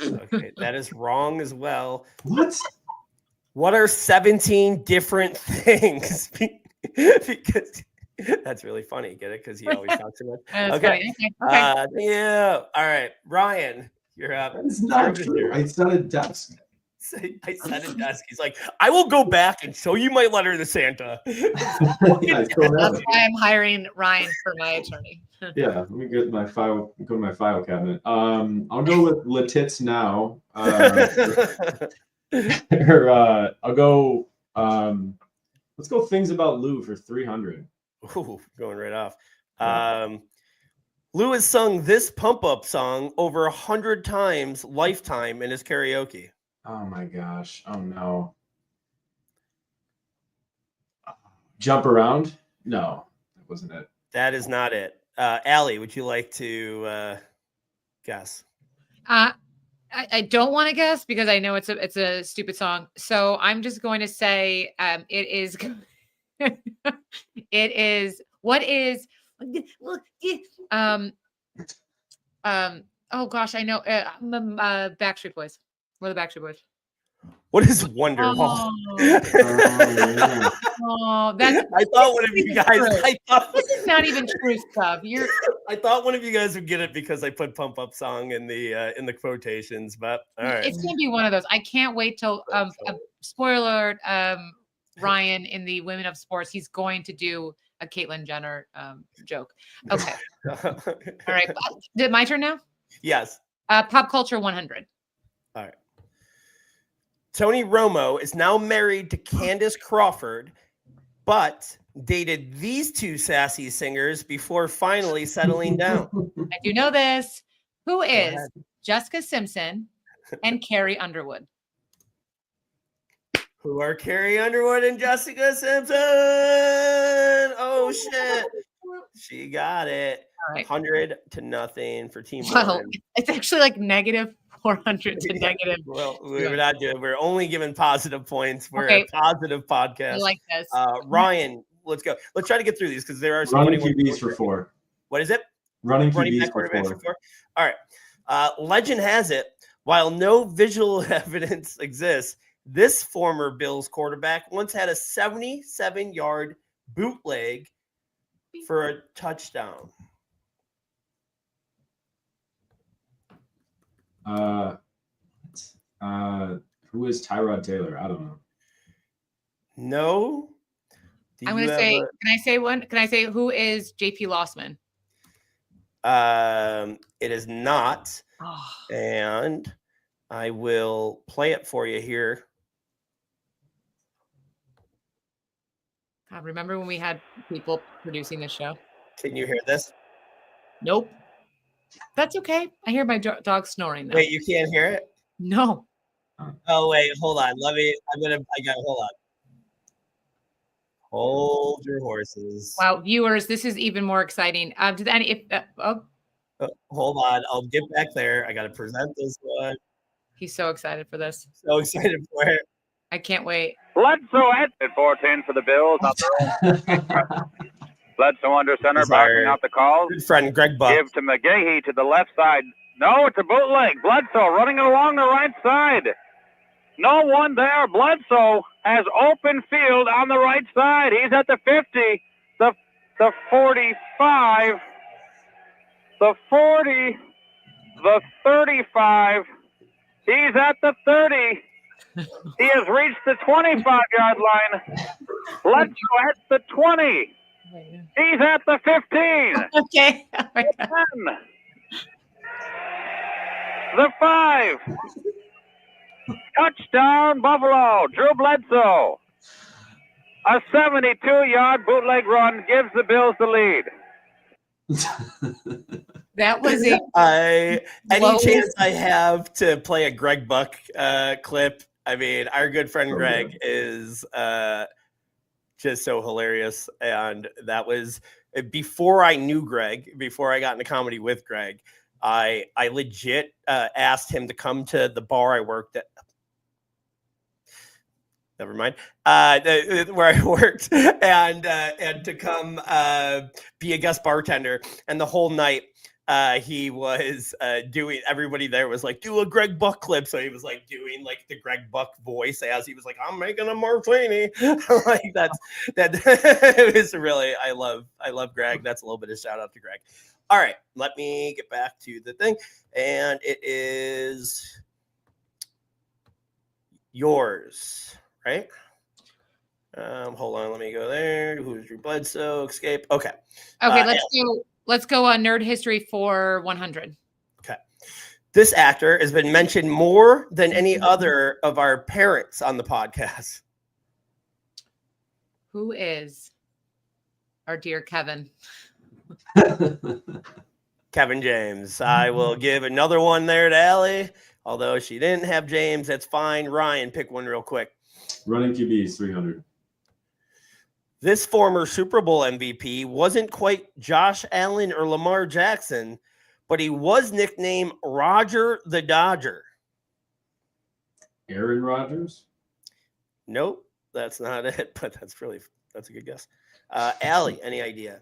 Okay, that is wrong as well. What are 17 different things? Because that's really funny. Get it? Because he always talks about it. Okay. Yeah. All right, Ryan, you're up. It's not true. I said a desk. I said a desk. He's like, I will go back and show you my letter to Santa. That's why I'm hiring Ryan for my attorney. Yeah, let me get my file. Go to my file cabinet. I'll go with Letits now. I'll go. Let's go things about Lou for 300. Ooh, going right off. Lou has sung this pump up song over 100 times lifetime in his karaoke. Oh my gosh! Oh no! Jump around? No, that wasn't it. That is not it. Allie, would you like to guess? I don't want to guess because I know it's a stupid song. So I'm just going to say it is. It is. What is? Oh gosh, I know. Backstreet Boys. We're the Backstreet Boys. What is Wonderwall? Oh, that's. I thought one of you guys. This is not even true stuff. I thought one of you guys would get it because I put "Pump Up" song in the quotations. But all right, it's gonna be one of those. I can't wait till. Spoiler alert. Ryan in the Women of Sports. He's going to do a Caitlyn Jenner joke. Okay. All right. My turn now. Yes. Pop culture 100. All right. Tony Romo is now married to Candace Crawford, but dated these 2 sassy singers before finally settling down. I do know this. Who is Jessica Simpson and Carrie Underwood? Who are Carrie Underwood and Jessica Simpson? Oh, shit. She got it. All right. 100-0 for Team Well, it's actually like negative 400 to negative. Well, we're not doing. We're only giving positive points. We're a positive podcast. I like this. Ryan, let's go. Let's try to get through these because there are so running many QBs for 4. What is it? Running QBs for 4. All right. Legend has it, while no visual evidence exists, this former Bills quarterback once had a 77-yard bootleg for a touchdown. Who is Tyrod Taylor? I don't know. No. I'm going to say, can I say one? Can I say who is JP Lossman? It is not. Oh. And I will play it for you here. God, remember when we had people producing the show? Can you hear this? Nope. That's okay. I hear my dog snoring though. Wait, you can't hear it? No. Oh, wait, hold on. Hold on. Hold your horses. Wow, viewers, this is even more exciting. Hold on. I'll get back there. I got to present this one. He's so excited for this. So excited for it. I can't wait. Bledsoe at 4-10 for the Bills. Bledsoe under center, backing out the calls. Good friend, Greg Buck. Give to McGahee to the left side. No, it's a bootleg. Bledsoe running along the right side. No one there. Bledsoe has open field on the right side. He's at the 50, the 45, the 40, the 35. He's at the 30. He has reached the 25-yard line. Bledsoe at the 20. He's at the 15. Okay. The 10. The 5. Touchdown, Buffalo. Drew Bledsoe. A 72-yard bootleg run gives the Bills the lead. That was it. Any chance I have to play a Greg Buck clip? I mean, our good friend Greg is just so hilarious. And that was before I knew Greg, before I got into comedy with Greg. I legit asked him to come to the bar I worked at. Never mind. Where I worked, and to come be a guest bartender. And the whole night, he was doing. Everybody there was like, "Do a Greg Buck clip." So he was like doing like the Greg Buck voice as he was like, "I'm making a martini." Like that. It was really. I love Greg. That's a little bit of shout out to Greg. All right, let me get back to the thing, and it is yours, right? Hold on, let me go there. Who's Drew Bledsoe? Escape. Okay. Okay, let's go on Nerd History for 100. Okay. This actor has been mentioned more than any other of our parents on the podcast. Who is our dear Kevin? Kevin James. I will give another one there to Allie. Although she didn't have James, that's fine. Ryan, pick one real quick. Running QBs 300. This former Super Bowl MVP wasn't quite Josh Allen or Lamar Jackson, but he was nicknamed Roger the Dodger. Aaron Rodgers? Nope, that's not it, but that's a good guess. Allie, any idea?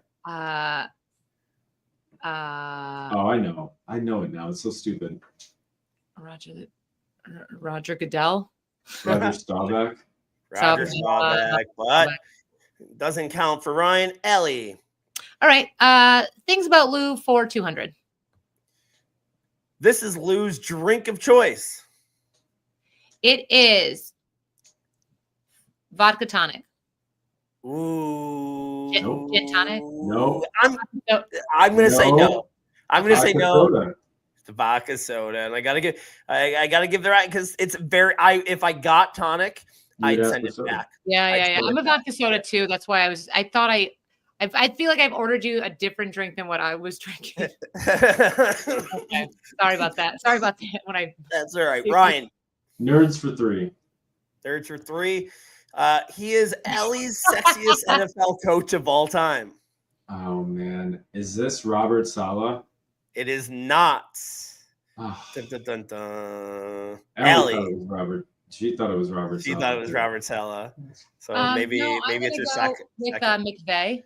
Oh, I know it now. It's so stupid. Roger Goodell. Roger Staubach. Roger Staubach, but doesn't count for Ryan. Ellie. All right. Things about Lou for 200. This is Lou's drink of choice. It is vodka tonic. Ooh. Gin tonic? No. I'm gonna say no. I'm gonna say no. Soda. The vodka soda, and I gotta give the right because it's very. If I got tonic, I'd send it back. Yeah. I'm a vodka soda too. That's why I thought I feel like I've ordered you a different drink than what I was drinking. Okay. Sorry about that. That's all right. Ryan. Nerds for 3. Nerds for 3. He is Ellie's sexiest NFL coach of all time. Oh man, is this Robert Saleh? It is not. Oh. Dun, dun, dun, dun. Ellie. She thought it was Robert Saleh. So maybe it's your second. With McVay.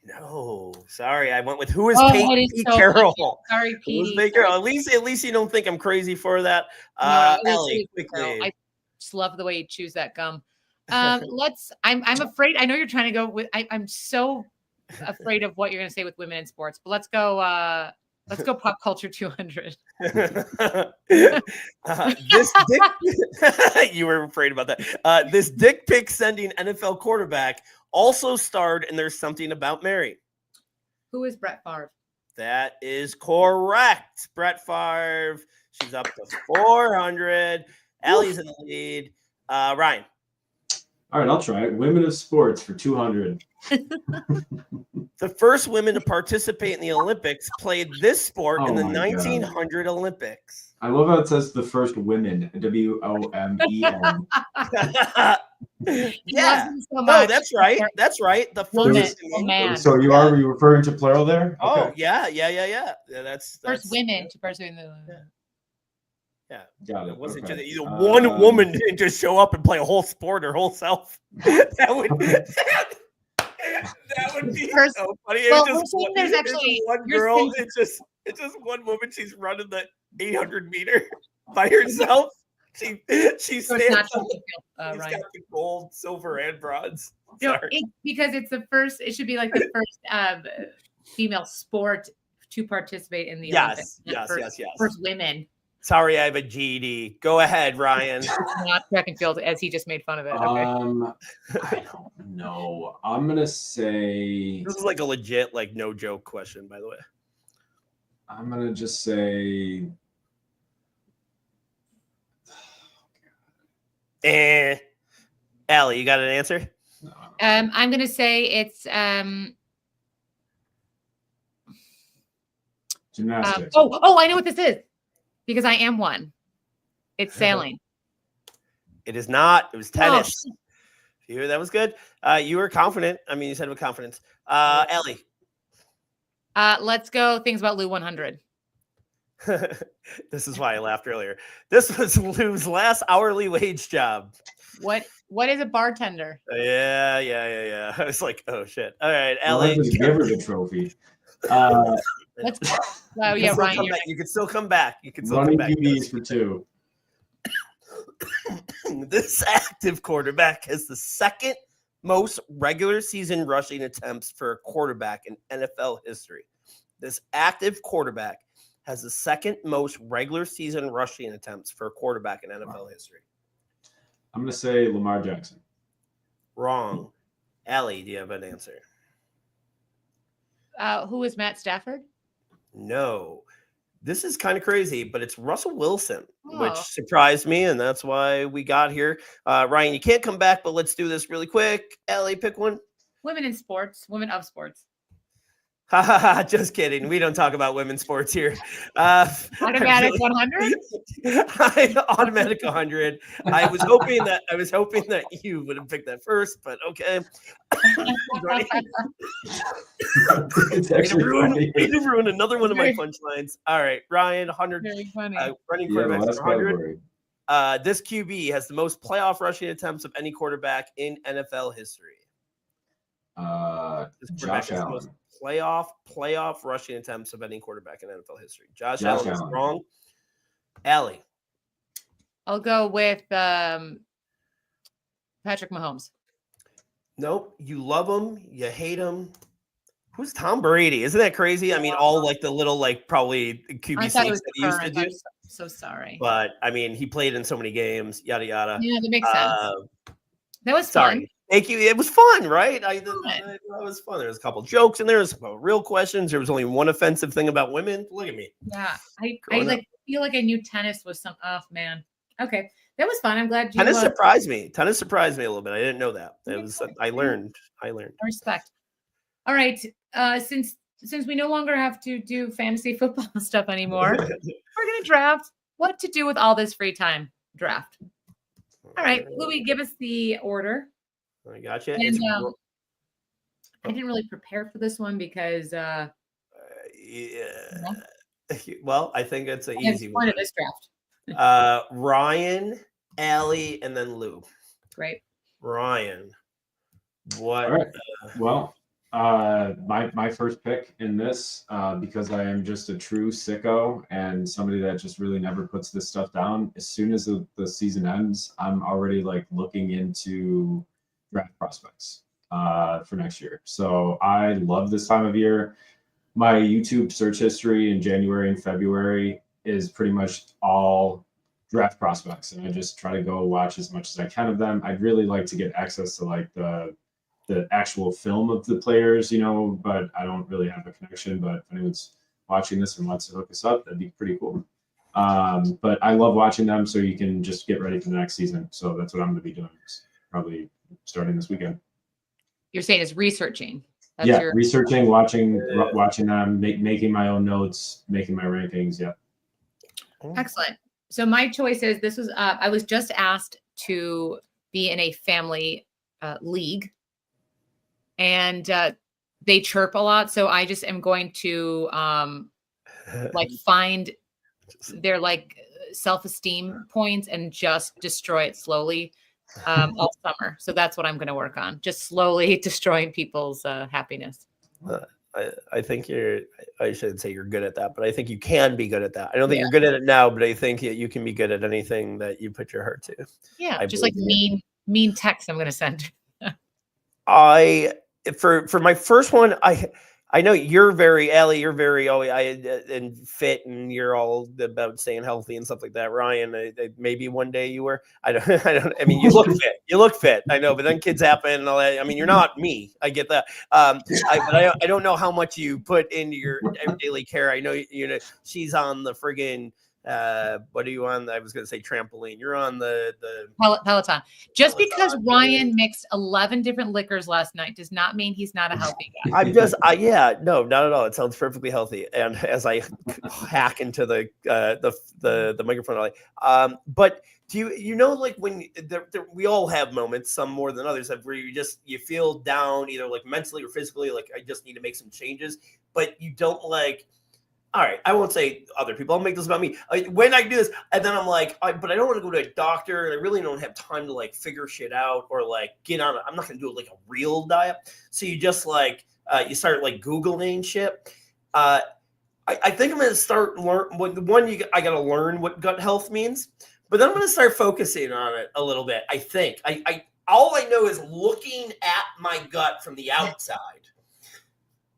No, sorry. I went with who is Pete so Carroll. Funny. Sorry, Pete. At least you don't think I'm crazy for that. Ellie, quickly. I just love the way you choose that gum. I'm afraid. I know you're trying to go with. I'm so afraid of what you're going to say with women in sports, but let's go pop culture 200. This dick, you were afraid about that. This dick pic sending NFL quarterback also starred in There's Something About Mary. Who is Brett Favre? That is correct. Brett Favre. She's up to 400. Allie's in the lead. Ryan. All right, I'll try it. Women of sports for 200. The first women to participate in the Olympics played this sport in Oh the my God. 1900 Olympics. I love how it says the first women, WOMEN. Yeah. So No, much. that's right. That's right. The Woman, first. oh, man. So you are referring to plural there? Oh, Okay. yeah. That's First women to pursue the. Got it. It wasn't Okay. just one woman didn't just show up and play a whole sport her whole self. That would be First- so funny. well, It's we're just saying one, there's it's actually- just one you're girl. saying- It's just one woman. She's running the 800 meter by herself. She stands So it's not up. true, She's Ryan. got the gold, silver, and bronze. No, Sorry. because it's the first. It should be like the first female sport to participate in the Olympics. Yes. First women, Sorry, I have a GED. Go ahead, Ryan. not track and field, as he just made fun of it. Okay. I don't know. I'm gonna say This is like a legit, like no joke question, by the way. I'm gonna just say Allie, you got an answer? I'm gonna say it's gymnastics. oh, I know what this is because I am one. It's sailing. It is not. It was Oh, tennis. You, that was good. You were confident. I mean, you said it with confidence. Allie. Let's go. Things about Lou 100. This is why I laughed earlier. This was Lou's last hourly wage job. What is a bartender? Yeah. I was like, oh shit. All right, Well, Allie. let's give her the trophy. Let's go. Oh yeah, Ryan. You're You can still come back. You can still come Running back. QBs for 2. This active quarterback has the second most regular season rushing attempts for a quarterback in NFL history. This active quarterback has the second most regular season rushing attempts for a quarterback in NFL history. I'm gonna say Lamar Jackson. Wrong. Allie, do you have an answer? Who is Matt Stafford? No. This is kind of crazy, but it's Russell Wilson, which Oh. surprised me, and that's why we got here. Ryan, you can't come back, but let's do this really quick. Allie, pick one. Women in sports. Women of sports. Ha ha ha! Just kidding. We don't talk about women's sports here. Automatic 100. Automatic 100. I was hoping that you would have picked that first, but okay. It's actually funny. Way to ruin another one of my punchlines. All right, Ryan, 100. Very funny. Running Yeah, the quarterbacks last for 100. category. This QB has the most playoff rushing attempts of any quarterback in NFL history. This quarterback Josh has the most Allen. playoff rushing attempts of any quarterback in NFL history. Josh Josh Allen is Allen. wrong. Allie. I'll go with Patrick Mahomes. Nope. You love him. You hate him. Who's Tom Brady? Isn't that crazy? I mean, all like the little like probably QB I sneaks thought it was that he used to current. do. I'm so sorry. But I mean, he played in so many games. Yada yada. Yeah, that makes sense. That was Sorry. fun. Thank you. It was fun, right? That was fun. There was a couple jokes in there. There's real questions. There was only one offensive thing about women. Look at me. Yeah, I Growing like feel like I knew tennis was some. Oh man. Okay, that was fun. I'm glad you. Tennis surprised me. Tennis surprised me a little bit. I didn't know that. It was. I learned. Respect. All right. Since we no longer have to do fantasy football stuff anymore, we're gonna draft. What to do with all this free time? Draft. All right, Louis, give us the order. I got you. And, I didn't really prepare for this one because yeah. Well, I think it's an easy one one. of this draft. Ryan, Allie, and then Lou. Great. Ryan, what? All right. Well, my first pick in this, because I am just a true sicko and somebody that just really never puts this stuff down. As soon as the season ends, I'm already like looking into draft prospects for next year. So I love this time of year. My YouTube search history in January and February is pretty much all draft prospects, and I just try to go watch as much as I can of them. I'd really like to get access to like the the actual film of the players, but I don't really have a connection. But if anyone's watching this and wants to hook us up, that'd be pretty cool. But I love watching them, so you can just get ready for the next season. So that's what I'm going to be doing, probably starting this weekend. You're saying is researching. That's yeah, researching, watching them, making my own notes, making my rankings. Yeah. Excellent. So my choice is this was I was just asked to be in a family league, and they chirp a lot. So I just am going to find their self-esteem points and just destroy it slowly all summer. So that's what I'm going to work on. Just slowly destroying people's happiness. I think I shouldn't say you're good at that, but I think you can be good at that. I don't think you're good at it now, but I think you can be good at anything that you put your heart to. Yeah. Just like mean text I'm going to send. For my first one, I know you're very, Allie, you're very and fit, and you're all about staying healthy and stuff like that. Ryan, maybe one day you were. I mean, you look fit. You look fit. I know, but then kids happen and all that. I mean, you're not me. I get that. But I don't know how much you put into your daily care. I know she's on the friggin'. What are you on? I was going to say trampoline. You're on the Peloton. Just because Ryan mixed 11 different liquors last night does not mean he's not a healthy guy. No, not at all. It sounds perfectly healthy. And as I hack into the microphone, but do you when we all have moments, some more than others, where you feel down, either mentally or physically, I just need to make some changes, but you don't all right, I won't say other people. I'll make this about me. When I do this, and then I'm but I don't want to go to a doctor, and I really don't have time to figure shit out or get on. I'm not going to do a real diet. So you just you start Googling shit. I think I'm going to start I got to learn what gut health means, but then I'm going to start focusing on it a little bit. I think all I know is looking at my gut from the outside.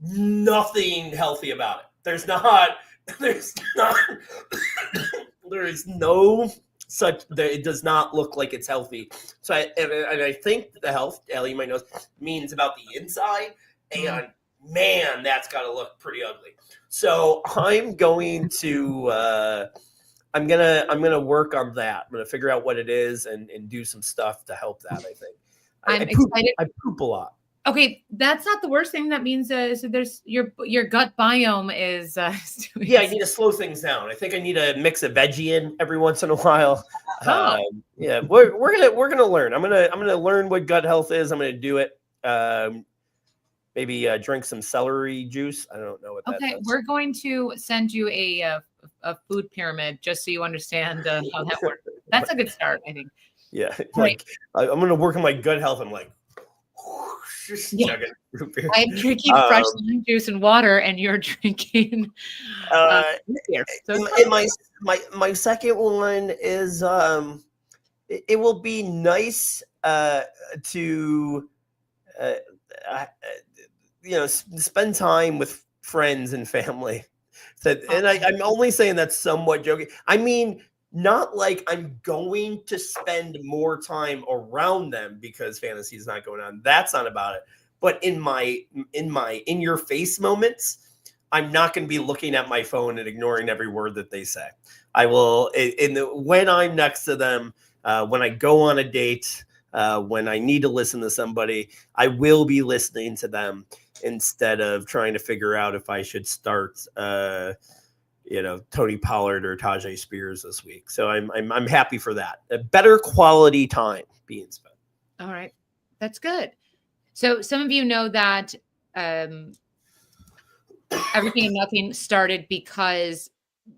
Nothing healthy about it. There is no such that it does not look like it's healthy. So I think the health, Ellie, you might know, means about the inside, and man, that's got to look pretty ugly. So I'm going to I'm gonna work on that. I'm gonna figure out what it is and do some stuff to help that. I think I'm excited. I poop a lot. Okay, that's not the worst thing. That means so there's your gut biome is. Yeah, I need to slow things down. I think I need to mix a veggie in every once in a while. Yeah, we're gonna learn. I'm gonna learn what gut health is. I'm gonna do it. Maybe drink some celery juice. I don't know what that does. We're going to send you a food pyramid just so you understand how that works. That's a good start, I think. Yeah, I'm gonna work on my gut health. I'm I'm drinking fresh lime juice and water, and you're drinking beer. So my second one is it will be nice to spend time with friends and family. And I'm only saying that somewhat joking. I mean, not like I'm going to spend more time around them because fantasy is not going on. That's not about it. But in your face moments, I'm not going to be looking at my phone and ignoring every word that they say. I will, when I'm next to them, when I go on a date, when I need to listen to somebody, I will be listening to them instead of trying to figure out if I should start Tony Pollard or Tajay Spears this week. So I'm happy for that. A better quality time being spent. All right. That's good. So some of you know that Everything and Nothing started because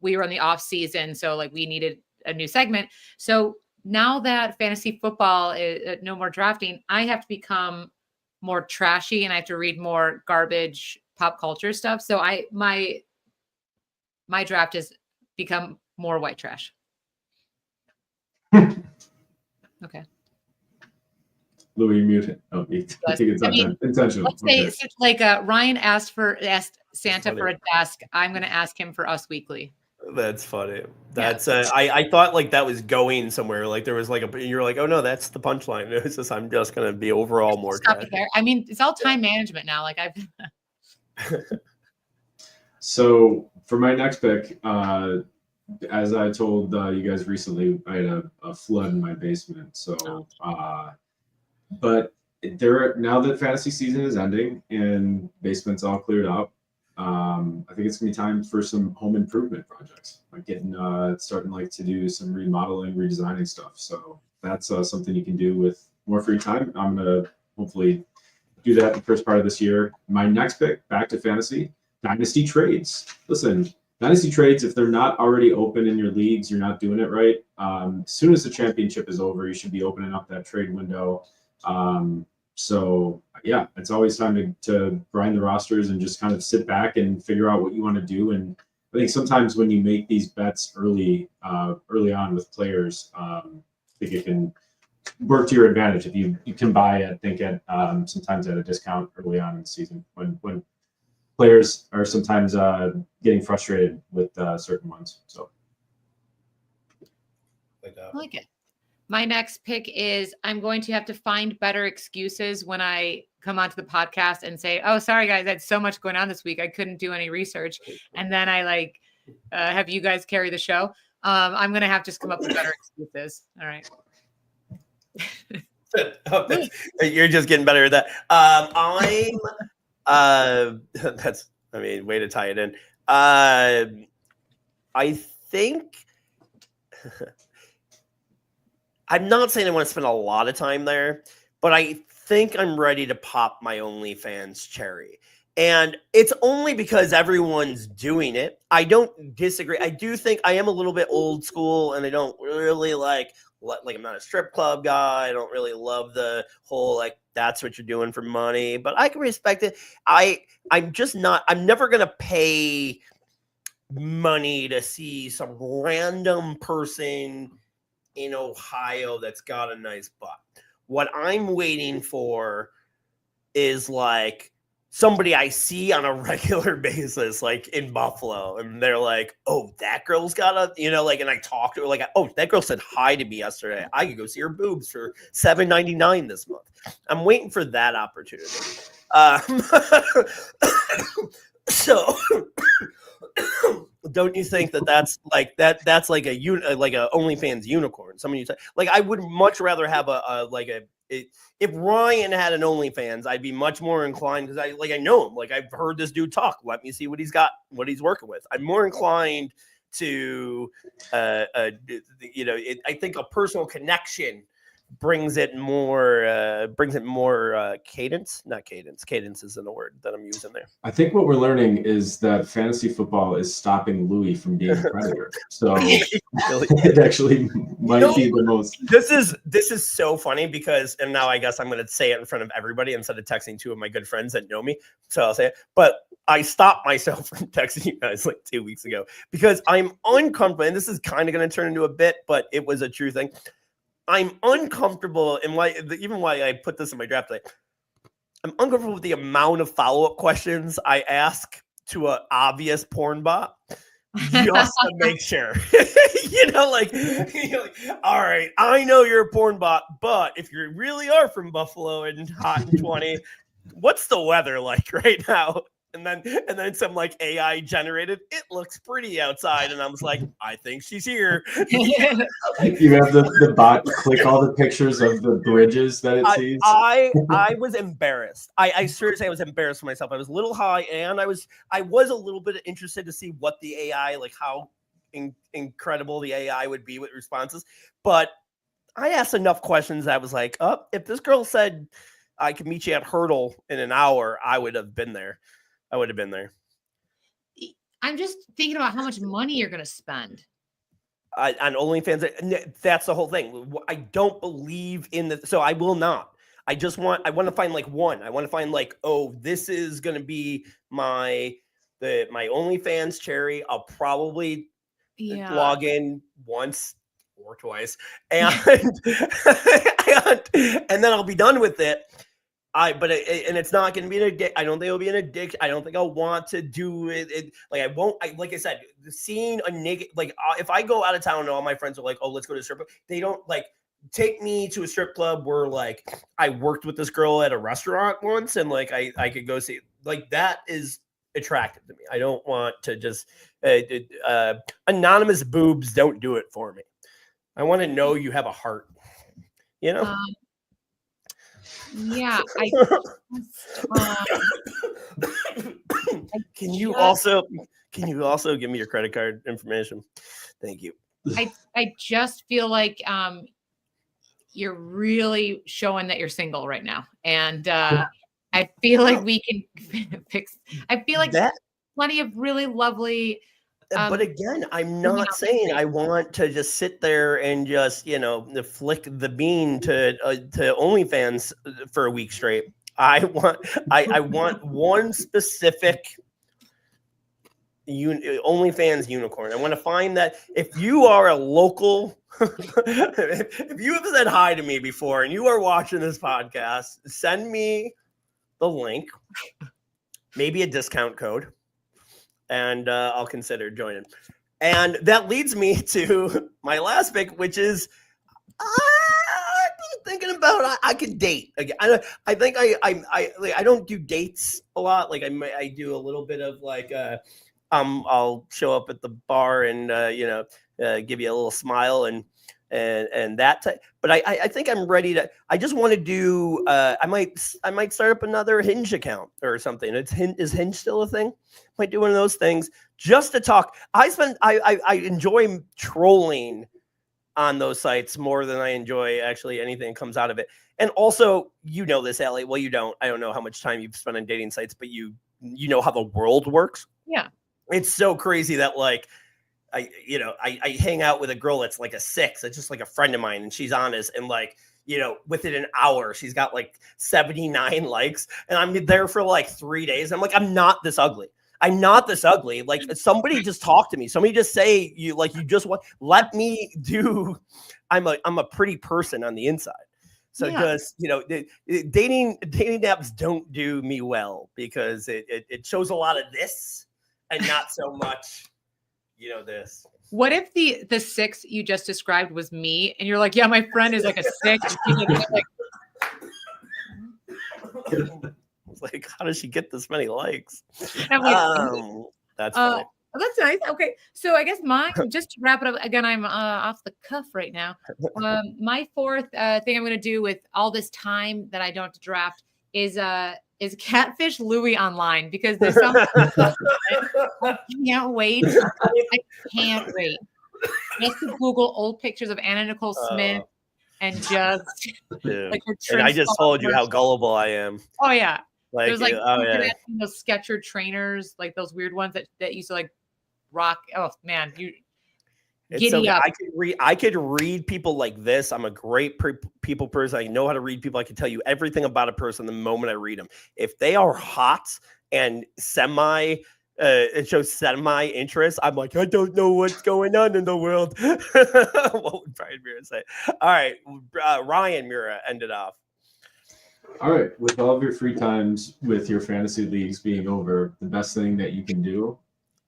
we were in the off season. So we needed a new segment. So now that fantasy football is no more drafting, I have to become more trashy and I have to read more garbage pop culture stuff. So my draft has become more white trash. Okay. Louis muted. Oh, I think it's intentional. Let's say Ryan asked Santa for a desk. I'm going to ask him for Us Weekly. That's funny. That's I thought like that was going somewhere. Like there was like you're like, oh no, that's the punchline. It's just I'm just gonna be overall more Stop trash. it there. I mean, it's all time management now. Like I've So for my next pick, as I told you guys recently, I had a flood in my basement. So, but now that fantasy season is ending and basement's all cleared up, I think it's gonna be time for some home improvement projects, like getting starting like to do some remodeling, redesigning stuff. So that's something you can do with more free time. I'm gonna hopefully do that the first part of this year. My next pick, back to fantasy, dynasty trades. Listen, dynasty trades, if they're not already open in your leagues, you're not doing it right. As soon as the championship is over, you should be opening up that trade window. So yeah, it's always time to grind the rosters and just kind of sit back and figure out what you want to do. And I think sometimes when you make these bets early on with players, I think it can work to your advantage if you can buy, I think, at sometimes at a discount early on in the season when players are sometimes getting frustrated with certain ones. So Like that. I like it. My next pick is I'm going to have to find better excuses when I come onto the podcast and say, oh, sorry, guys, I had so much going on this week. I couldn't do any research. And then I have you guys carry the show. I'm going to have to just come up with better excuses. All right. You're just getting better at that. That's, I mean, way to tie it in. I think I'm not saying I want to spend a lot of time there, but I think I'm ready to pop my OnlyFans cherry. And it's only because everyone's doing it. I don't disagree. I do think I am a little bit old school, and I don't really like I'm not a strip club guy. I don't really love the whole that's what you're doing for money, but I can respect it. I'm never gonna pay money to see some random person in Ohio that's got a nice butt. What I'm waiting for is somebody I see on a regular basis, like in Buffalo, and they're like, oh, that girl's got a, and I talk to her oh, that girl said hi to me yesterday. I could go see her boobs for $7.99 this month. I'm waiting for that opportunity. So don't you think that's that's like a OnlyFans unicorn? Some of you say, I would much rather have if Ryan had an OnlyFans, I'd be much more inclined because I know him. I've heard this dude talk. Let me see what he's got, what he's working with. I'm more inclined to, I think a personal connection brings it more cadence. Not cadence. Cadence isn't a word that I'm using there. I think what we're learning is that fantasy football is stopping Louis from being a predator. So it actually might be the most. This is so funny because, and now I guess I'm going to say it in front of everybody instead of texting two of my good friends that know me. So I'll say it. But I stopped myself from texting you guys 2 weeks ago because I'm uncomfortable. And this is kind of going to turn into a bit, but it was a true thing. I'm uncomfortable, and even why I put this in my draft today. I'm uncomfortable with the amount of follow-up questions I ask to an obvious porn bot just to make sure. All right, I know you're a porn bot, but if you really are from Buffalo and hot and 20, what's the weather like right now? And then some AI generated, it looks pretty outside. And I was like, I think she's here. You have the bot click all the pictures of the bridges that it sees. I was embarrassed. I seriously, I was embarrassed for myself. I was a little high and I was a little bit interested to see what the AI, how incredible the AI would be with responses. But I asked enough questions that I was like, oh, if this girl said I could meet you at Hurdle in an hour, I would have been there. I'm just thinking about how much money you're going to spend on OnlyFans. That's the whole thing. I don't believe in the, so I will not. I want to find one. I want to find this is going to be my OnlyFans cherry. I'll probably log in once or twice and and then I'll be done with it. and it's not going to be an addiction. I don't think it'll be an addiction. I don't think I'll want to do it. Like I won't. Like I said, seeing a naked, like if I go out of town and all my friends are like, "Oh, let's go to a strip club," they don't like take me to a strip club where like I worked with this girl at a restaurant once, and like I could go see. Like that is attractive to me. I don't want to just anonymous boobs don't do it for me. I want to know you have a heart. You know. Yeah, Can you also give me your credit card information? Thank you. I just feel like you're really showing that you're single right now, and I feel like we can fix. I feel like that. Plenty of really lovely. But again, I'm not saying I want to just sit there and just, flick the bean to OnlyFans for a week straight. I want one specific OnlyFans unicorn. I want to find that if you are a local, if you have said hi to me before and you are watching this podcast, send me the link, maybe a discount code. And I'll consider joining. And that leads me to my last pick, which is I've been thinking about I could date again. I think I don't do dates a lot. Like I do a little bit of like I'll show up at the bar and give you a little smile and that type. But I think I'm ready to. I just want to do. I might start up another Hinge account or something. Is Hinge still a thing? Might do one of those things just to talk. I enjoy trolling on those sites more than I enjoy actually anything that comes out of it. And also, this, Allie. Well, you don't. I don't know how much time you've spent on dating sites, but you know how the world works. Yeah, it's so crazy that like. I hang out with a girl that's like a 6. It's just like a friend of mine, and she's honest. And like, within an hour, she's got like 79 likes, and I'm there for like 3 days. I'm like, I'm not this ugly. I'm not this ugly. Like somebody just talk to me. Somebody just say you just want. Let me do. I'm a pretty person on the inside. So just dating apps don't do me well because it shows a lot of this and not so much. This. What if the 6 you just described was me, and you're like, yeah, my friend is like a 6. Like, how does she get this many likes? I'm like, that's funny. That's nice. Okay, so I guess mine. Just to wrap it up again, I'm off the cuff right now. My fourth thing I'm going to do with all this time that I don't have to draft is catfish Louis online because there's some. I can't wait. I can't wait. Just to Google old pictures of Anna Nicole Smith and just like her. And I just told you how gullible I am. Oh yeah, like there's like those Skechers trainers, like those weird ones that used to like rock. Oh man, giddy up. I could read people like this. I'm a great people person. I know how to read people. I can tell you everything about a person the moment I read them. If they are hot and it shows semi interest, I'm like, I don't know what's going on in the world. What would Brian Mura say? All right, Ryan Mura ended off. All right, with all of your free times with your fantasy leagues being over, the best thing that you can do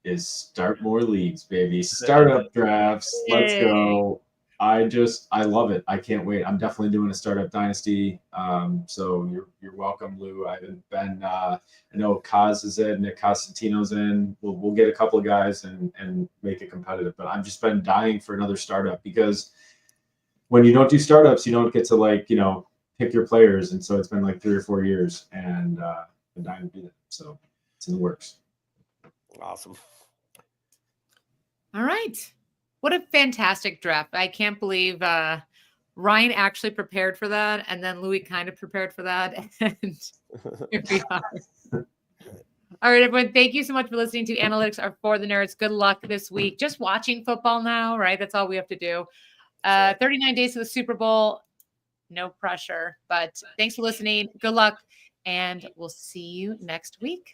is start more leagues, baby. Startup drafts. Let's go. I love it. I can't wait. I'm definitely doing a startup dynasty. So you're welcome, Lou. I haven't been. I know Kaz is in. Nick Costantino's in. We'll get a couple of guys and make it competitive. But I've just been dying for another startup because when you don't do startups, you don't get to pick your players. And so it's been like 3 or 4 years, and I've been dying to do that. So it's in the works. Awesome. All right. What a fantastic draft. I can't believe Ryan actually prepared for that. And then Louis kind of prepared for that. And here we are. All right, everyone. Thank you so much for listening to Analytics Are For the Nerds. Good luck this week. Just watching football now, right? That's all we have to do. 39 days to the Super Bowl. No pressure. But thanks for listening. Good luck. And we'll see you next week.